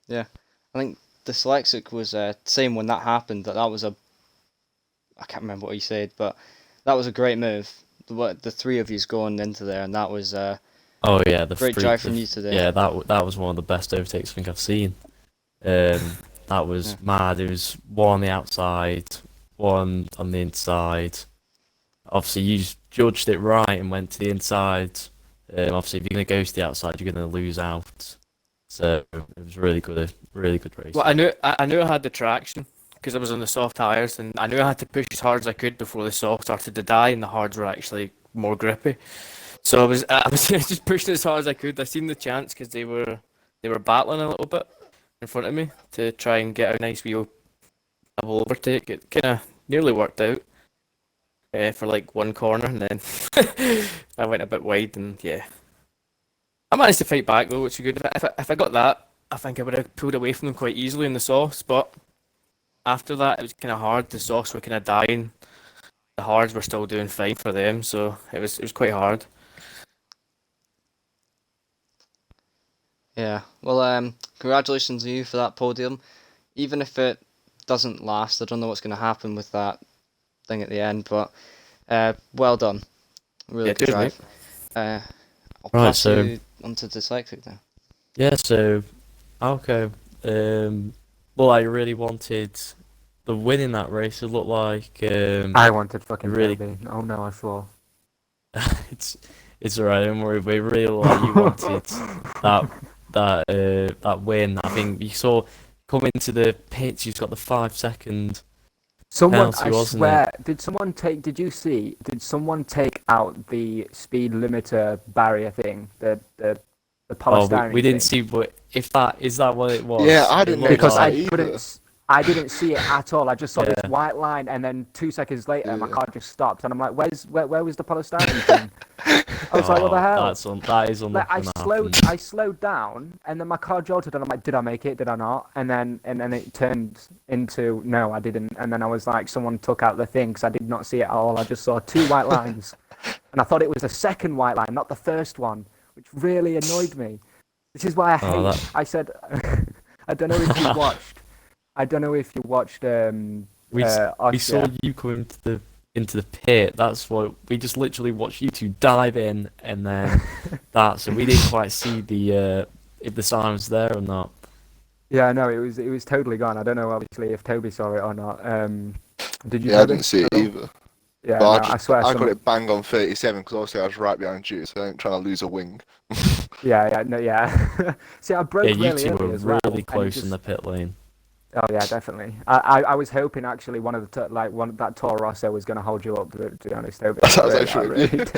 yeah, I think Dyslexic was saying when that happened that was a, I can't remember what he said, but that was a great move. The three of yous going into there, and that was Oh yeah, the great three, drive from you today. yeah, that was one of the best overtakes I think I've seen. That was Yeah. mad. It was one on the outside, one on the inside. Obviously, you judged it right and went to the inside. Obviously, if you're gonna go to the outside, you're gonna lose out. So it was really good race. Well, I knew I had the traction because I was on the soft tires, and I knew I had to push as hard as I could before the soft started to die, and the hards were actually more grippy. So I was just pushing as hard as I could. I seen the chance because they were battling a little bit in front of me to try and get a nice wheel double overtake. It kind of nearly worked out for like one corner, and then I went a bit wide, and yeah, I managed to fight back though, which is good. If I got that, I think I would have pulled away from them quite easily in the softs. But after that, it was kind of hard. The softs were kind of dying. The hards were still doing fine for them, so it was quite hard. Yeah. Well, congratulations to you for that podium. Even if it doesn't last, I don't know what's going to happen with that thing at the end, but well done. Really Yeah, good cheers, mate. drive. I'll Right, pass so- you onto Dyslexic now. Yeah, so Alco, well, I really wanted the win in that race. It looked like I wanted fucking Really- Toby. Oh no, I swore. it's alright. Don't worry. We really like you wanted that win. I think you saw coming into the pits. You've got the 5 second. Someone, Penalty, I wasn't swear, did someone take out the speed limiter barrier thing? The Oh, polystyrene we didn't thing? see. But if that is that what it was? Yeah, I It didn't looked Because notice like- that either. I didn't see it at all. I just saw this Yeah. white line, and then 2 seconds later, my Yeah. car just stopped, and I'm like, where was the polystyrene thing? I was like, what the Oh, hell? that is Like, unlucky. I slowed down, and then my car jolted, and I'm like, did I make it? Did I not? And then it turned into no, I didn't. And then I was like, someone took out the thing because I did not see it at all. I just saw 2 white lines, and I thought it was the second white line, not the first one, which really annoyed me. Which is why I hate. Oh, that- I said, I don't know if you watched. I don't know if you watched. We saw Austria. you come into the pit. That's what we just literally watched you two dive in, and then that. So we didn't quite see the if the sign was there or not. Yeah, no, it was totally gone. I don't know, obviously, if Toby saw it or not. Did you? Yeah, I Toby? didn't see it either. Yeah, But no, I swear. I got someone- it bang on 37 because obviously I was right behind you, so I ain't trying to lose a wing. Yeah, no, yeah. See, I broke Yeah, you really two early were as well. really and close just- in the pit lane. Oh yeah, definitely. I was hoping actually one of the that Toro Rosso was going to hold you up. To be honest, Toby. That sounds I like true. really did.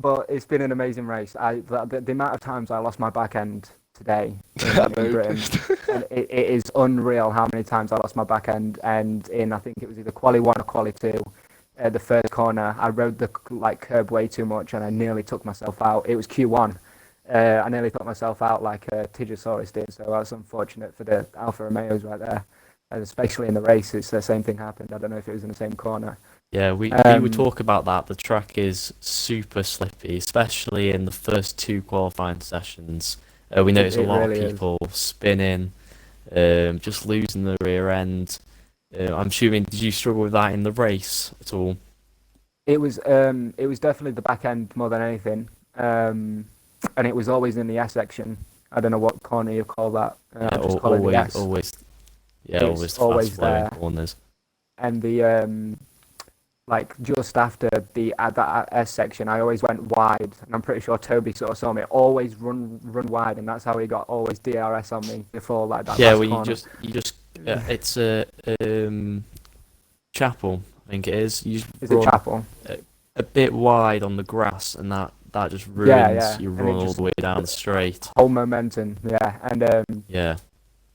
But it's been an amazing race. The amount of times I lost my back end today I in Britain, noticed. and it is unreal how many times I lost my back end. And in I think it was either quali 1 or quali 2. The first corner, I rode the curb way too much, and I nearly took myself out. It was Q1. I nearly took myself out like Tigosaurus did, so that's unfortunate for the Alfa Romeos right there. and especially in the races, the same thing happened. I don't know if it was in the same corner. Yeah, we would talk about that. The track is super slippy, especially in the first two qualifying sessions. We noticed a it lot really of is. people spinning, just losing the rear end. I'm assuming, did you struggle with that in the race at all? It was definitely the back end more than anything, and it was always in the S section. I don't know what corner you call that. Yeah, I'll just call it the S. always, yeah, It's always the always fast flowing there. corners. And the like just after the at that S section, I always went wide, and I'm pretty sure Toby sort of saw me. Always run wide, and that's how he got always DRS on me before like that Yeah, last well, corner. it's a chapel, I think it is. You just Is it run Chapel? a bit wide on the grass, and that just ruins Yeah. your And run it all just the way down straight. whole momentum. Yeah, and Yeah,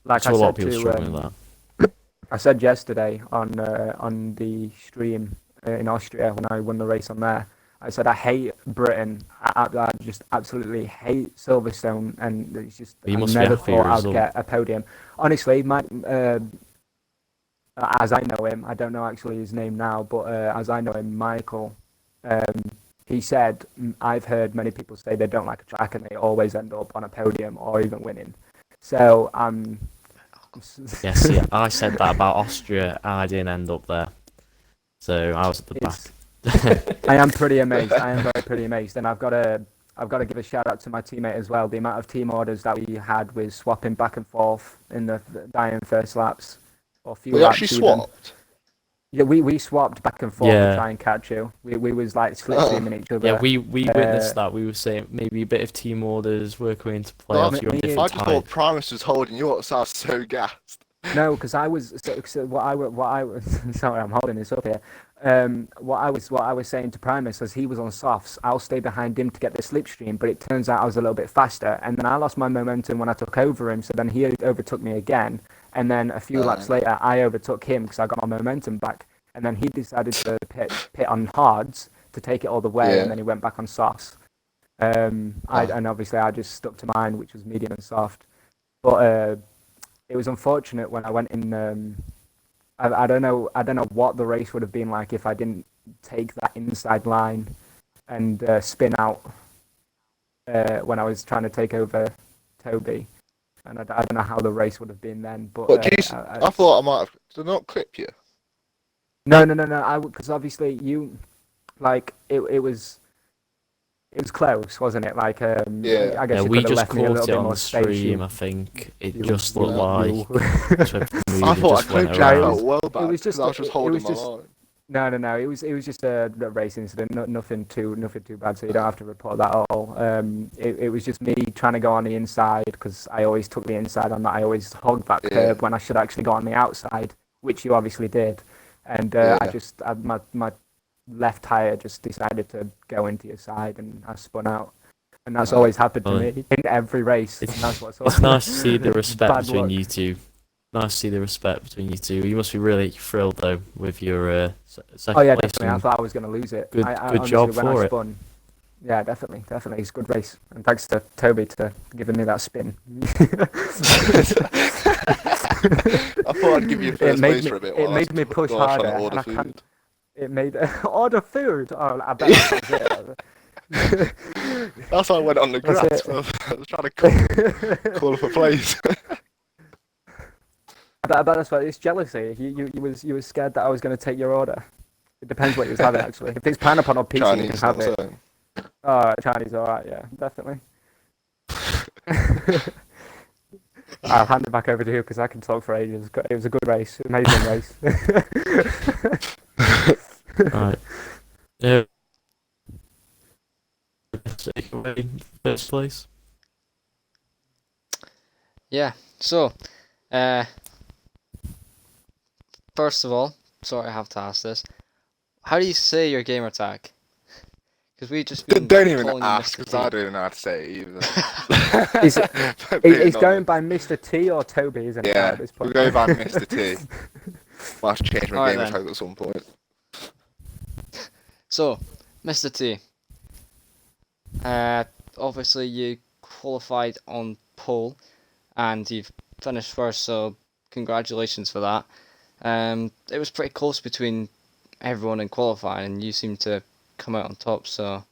like so I a lot of said people to struggling with that. I said yesterday on the stream in Austria when I won the race on there. I said I hate Britain. I just absolutely hate Silverstone, and it's just But you I must be never happy with thought your I'd result. get a podium. Honestly, my as I know him, I don't know actually his name now, but as I know him, Michael, he said I've heard many people say they don't like a track and they always end up on a podium or even winning. So Yes, yeah, I said that about Austria, and I didn't end up there. So I was at the back. I am pretty amazed. I am pretty amazed, and I've got to give a shout out to my teammate as well. The amount of team orders that we had with swapping back and forth in the dying first laps or few We laps actually even. swapped. Yeah, we swapped back and forth Yeah. to try and catch you. We was like slipstreaming each other. Yeah, we witnessed that. We were saying maybe a bit of team orders were coming into play. No, Obviously, you're on me- different I just time. thought Primus was holding you up, so I was so gassed. No, because I was so what I was sorry, I'm holding this up here. What I was saying to Primus as he was on softs, I'll stay behind him to get the slipstream, but it turns out I was a little bit faster, and then I lost my momentum when I took over him. So then he overtook me again, and then a few laps later I overtook him because I got my momentum back, and then he decided to pit on hards to take it all the way, Yeah. and then he and went back on softs. And obviously I just stuck to mine, which was medium and soft, but. It was unfortunate when I went in. I don't know what the race would have been like if I didn't take that inside line and spin out when I was trying to take over Toby, and I don't know how the race would have been then. But I thought I might have. Did I not clip you? No. Because obviously you, like it was close, wasn't it? Like Yeah. I guess Yeah, you we could have just left me a caught little it bit on more the space. stream. I think it you- just looked you- like you- I thought I clipped you. I around. felt well bad. It was just- because I was just it holding was my just- line. No. It was just a race incident. Nothing too bad. So you don't have to report that at all. It was just me trying to go on the inside because I always took the inside on that. I always hogged that curb when I should actually go on the outside, which you obviously did. And my left tire just decided to go into your side, and I spun out. And that's always happened to me in every race. And that's what's It's nice to see the respect Bad between luck. you two. Nice to see the respect between you two. You must be really thrilled though with your second Oh yeah, place. definitely. I thought I was going to lose it. Good- I good honestly, job when for I it. spun, yeah, definitely. It's a good race, and thanks to Toby to giving me that spin. I thought I'd give you first place for a bit. It while I made was me push while I was harder, trying to order and I food. can't. It made order food. Oh, I bet that was it. That's why I went on the That's grass. it. I was trying to call up a place. I bet that's why it's jealousy. You was scared that I was going to take your order. It depends what you was having actually. If it's pineapple or pizza, you can Chinese, have not it. so. Oh, Chinese, alright, yeah, definitely. I'll hand it back over to you because I can talk for ages. It was a good race, amazing race. Right. Yeah. Take away first place. Yeah. So, first of all, sorry I have to ask this. How do you say your gamer tag? Because we just been Don't even calling you ask, Mr. because T. I don't even know how to say it either. Is it- Being It's going honest. by Mr. T or Toby, isn't it? Yeah, At this we'll point? go by Mr. T. Might have to change my Alright gamer then. tag at some point. So, Mr. T. Obviously you qualified on pole, and you've finished first. So, congratulations for that. It was pretty close between everyone in qualifying, and you seem to come out on top. So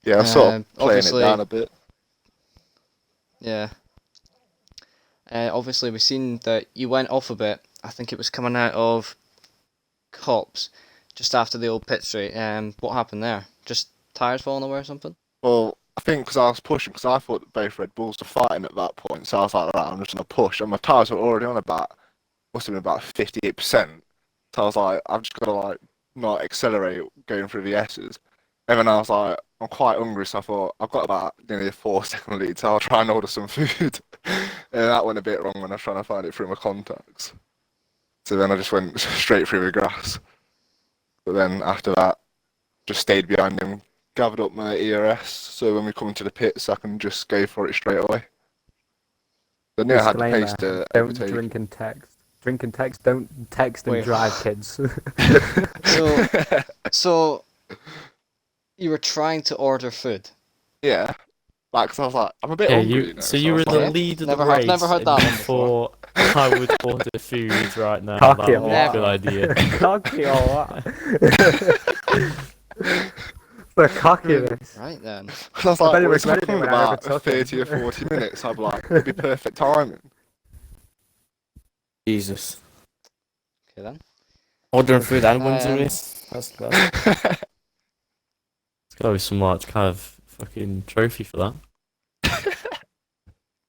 Yeah, I'm sort of playing it obviously, down a bit. yeah. Obviously, we've seen that you went off a bit. I think it was coming out of Cops just after the old pit straight. What happened there? Just tires falling away or something? Well, I think because I was pushing, because I thought that both Red Bulls were fighting at that point, so I was like, right, I'm just gonna push, and my tyres were already on must have been about 58%. So I was like, I've just got to like not accelerate going through the S's. And then I was like, I'm quite hungry, so I thought I've got about nearly a 4 second lead, so I'll try and order some food. And that went a bit wrong when I was trying to find it through my contacts. So then I just went straight through the grass. But then after that, just stayed behind him, gathered up my ERS, so when we come into the pits, I can just go for it straight away. But yeah, I had the pace to Don't overtake. drink and text. Drink and text. Don't text and Wait. drive, kids. So you were trying to order food. Yeah, like, 'cause I was like, I'm a bit Yeah, hungry, you. know, So you were I was the like, lead of Never the heard- race. never heard and that you one before. thought I would order food right now. Cocky That would be or a good idea. Cocky or what? The cockiness. Right then. I was I like, bet it well, was it's not funny in when I about overtook him. 30 or 40 minutes. I'd be like, it'd be perfect timing. Jesus. Okay then. Ordering food and wins the Um, race. That's class. It's gotta be some like kind of fucking trophy for that.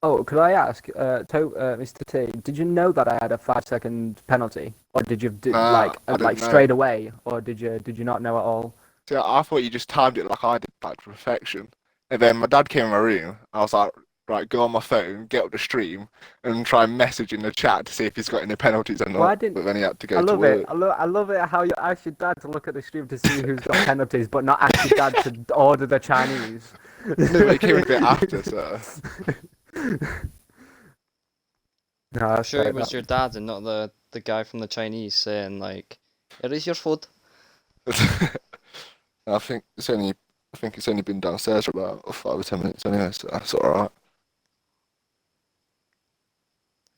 Oh, could I ask, Mr. T, did you know that I had a 5 second penalty, or did you Nah, I didn't like know. straight away, or did you not know at all? So I thought you just timed it like I did, like to perfection. And then my dad came in my room. I was like, right, go on my phone, get up the stream, and try and message in the chat to see if he's got any penalties or not. Well, I didn't- But then he had to go I to love work. it. I love it how you ask your dad to look at the stream to see who's got penalties, but not ask your dad to order the Chinese. No, but he came in a bit after, so. No, I'm that's sure fair it was enough. your dad and not the guy from the Chinese saying like, "Here is your food." I think it's only been downstairs for about 5 or 10 minutes anyway, so that's alright.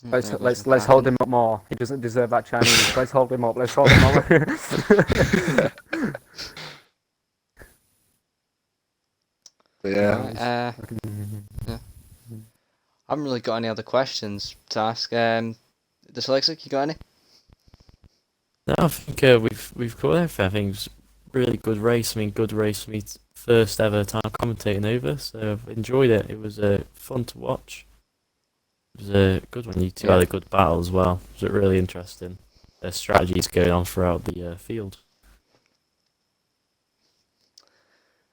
Let's hold him up more. He doesn't deserve that Chinese. Let's hold him up. Let's hold him up. But yeah, Right, yeah. I haven't really got any other questions to ask. Dyslexic, you got any? No, I think we've covered everything. I think it was a really good race. I mean, good race for me. First ever time commentating over, so I've enjoyed it. It was fun to watch. It was a good one. You two had a good battle as well. It was really interesting. Their strategies going on throughout the field.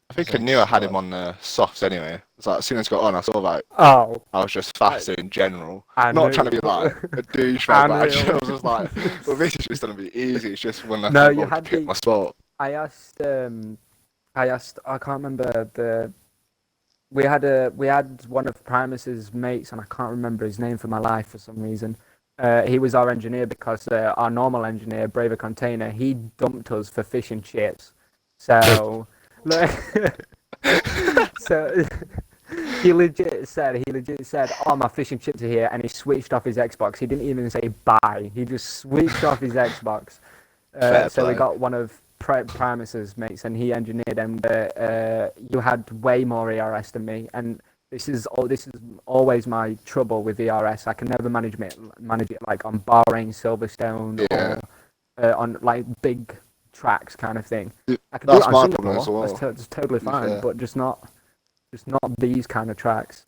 I think I knew I had him on the softs anyway. It's like as soon as I got on, I saw like Oh, I was just faster in general. I Not knew- trying to be like a douchebag, but Unreal. I was just like, well, this is just gonna be easy. It's just when I No, think you I'll had pick the- my spot. I asked. I can't remember the. We had one of Primus's mates, and I can't remember his name for my life for some reason. He was our engineer because our normal engineer, Braver Container, he dumped us for fish and chips. So, so he legit said, "Oh, my fish and chips are here," and he switched off his Xbox. He didn't even say bye. He just switched off his Xbox. Fair So we play. got one of Primus's mates, and he engineered, and you had way more ERS than me, and this is always my trouble with ERS. I can never manage it like on Bahrain, Silverstone, Yeah. or on like big tracks kind of thing. I can That's do it my on problem as Singapore. well, That's totally to be fine, fair. but just not these kind of tracks.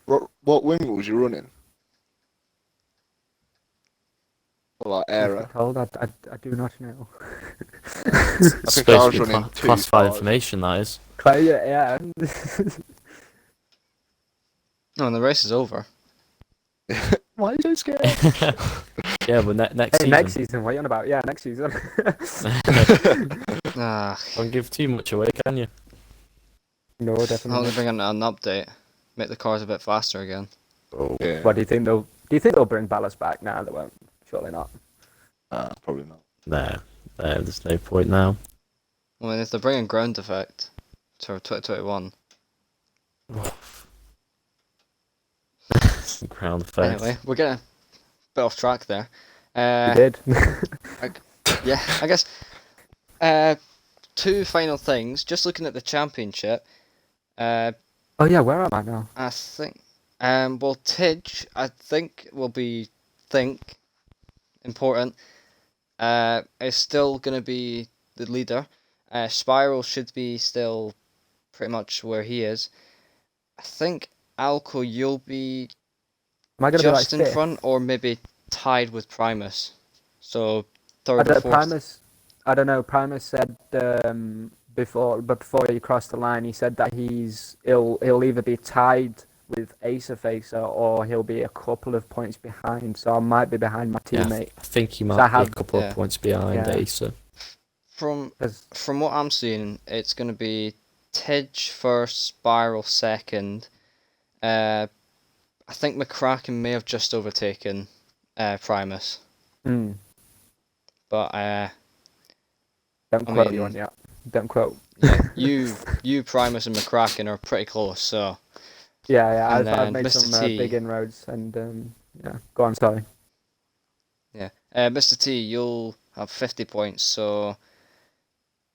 What wing was you running? Or like era? Cold, I do not know. I think I Supposed was to be running classified 2.5. information, that is. Yeah. No, and the race is over. Why are you so scared? Yeah, but next Hey, season. next season, what are you on about? Yeah, next season. Ah, Don't give too much away, can you? No, I'm definitely. gonna bring in an update, make the cars a bit faster again. Yeah. What do you think they'll bring ballast back? Nah, they won't. Surely not. Probably not. No, there's no point now. I mean, if they're bringing ground effect to 2021. Ground effect. Anyway, we're gonna bit off track there. You did. Yeah, I guess. Two final things. Just looking at the championship. Oh yeah, where am I now? I think. Well, Tidge, I think will be important. Is still gonna be the leader. Spiral should be still pretty much where he is. I think Alco, you'll be Am I gonna be like just in fifth? front, or maybe tied with Primus. So I third or don't, fourth. Primus. I don't know. Primus said before he crossed the line, he said that he'll either be tied with Acer or he'll be a couple of points behind. So I might be behind my Yeah, teammate. I think he So might I be have- a couple Yeah. of points behind Yeah. Acer. From 'Cause- from what I'm seeing, it's gonna be Tidge first, Spiral second. I think McCracken may have just overtaken Primus, mm, but don't I quote you mean- on that. Don't quote. yeah, you Primus and McCracken are pretty close. So Yeah, And I've then made Mr. some T. big inroads, and yeah. Go on, sorry. yeah, Mr. T, you'll have 50 points. So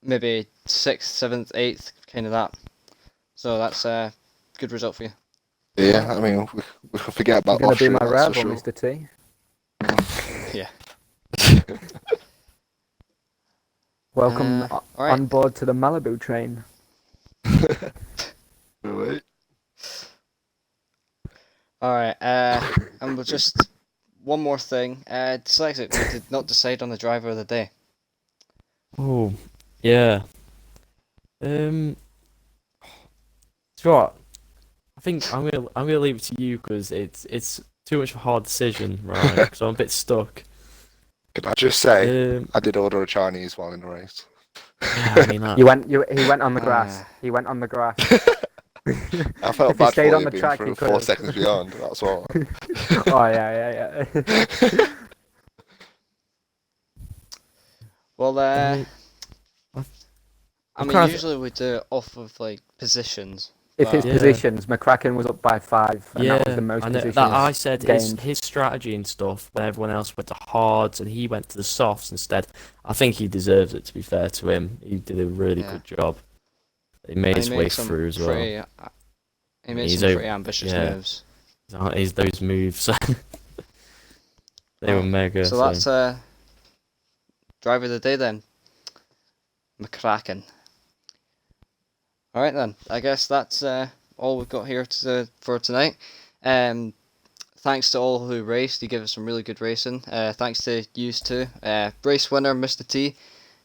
maybe 6th, 7th, 8th, kind of that. So that's a good result for you. Yeah, I mean, we can forget You're about gonna be Austria, my that's for rival, sure. Mr. T. Yeah. Welcome all right. on board to the Malibu train. Wait. All right. And we'll just one more thing. Dyslexic, we did not decide on the driver of the day. Oh, yeah. So what? I think I'm gonna leave it to you because it's too much of a hard decision, right? Because I'm a bit stuck. Can I just say, Um, I did order a Chinese while in the race. yeah, I mean that. He went on the grass. Ah. He went on the grass. I felt If he bad stayed for on you the being track, he through could 4 have. seconds beyond, that's all. Oh yeah. Well, I mean, I mean, kind of- usually we do it off of like positions. If his but- Yeah. positions, McCracken was up by 5, and that was the most I know, positions that I said gained. his strategy and stuff when everyone else went to hards and he went to the softs instead. I think he deserves it, to be fair to him. He did a really Yeah. good job. He made and his way through as well. He made He's some a- pretty ambitious yeah. moves. He's those moves. They were Right. mega. So that's driver of the day then. McCracken. All right then. I guess that's all we've got here for tonight. Thanks to all who raced. You gave us some really good racing. Thanks to you too. Race winner Mr. T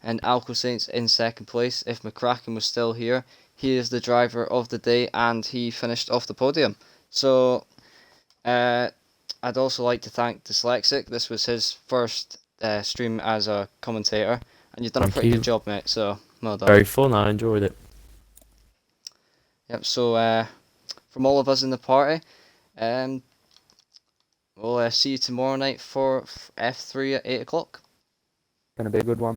and Alco Saints in second place. If McCracken was still here, he is the driver of the day and he finished off the podium. So I'd also like to thank Dyslexic. This was his first stream as a commentator, and you've done a Thank pretty you. good job, mate. So well done. very fun. I enjoyed it. Yep. So from all of us in the party, we'll see you tomorrow night for F3 at 8 o'clock. Gonna be a good one.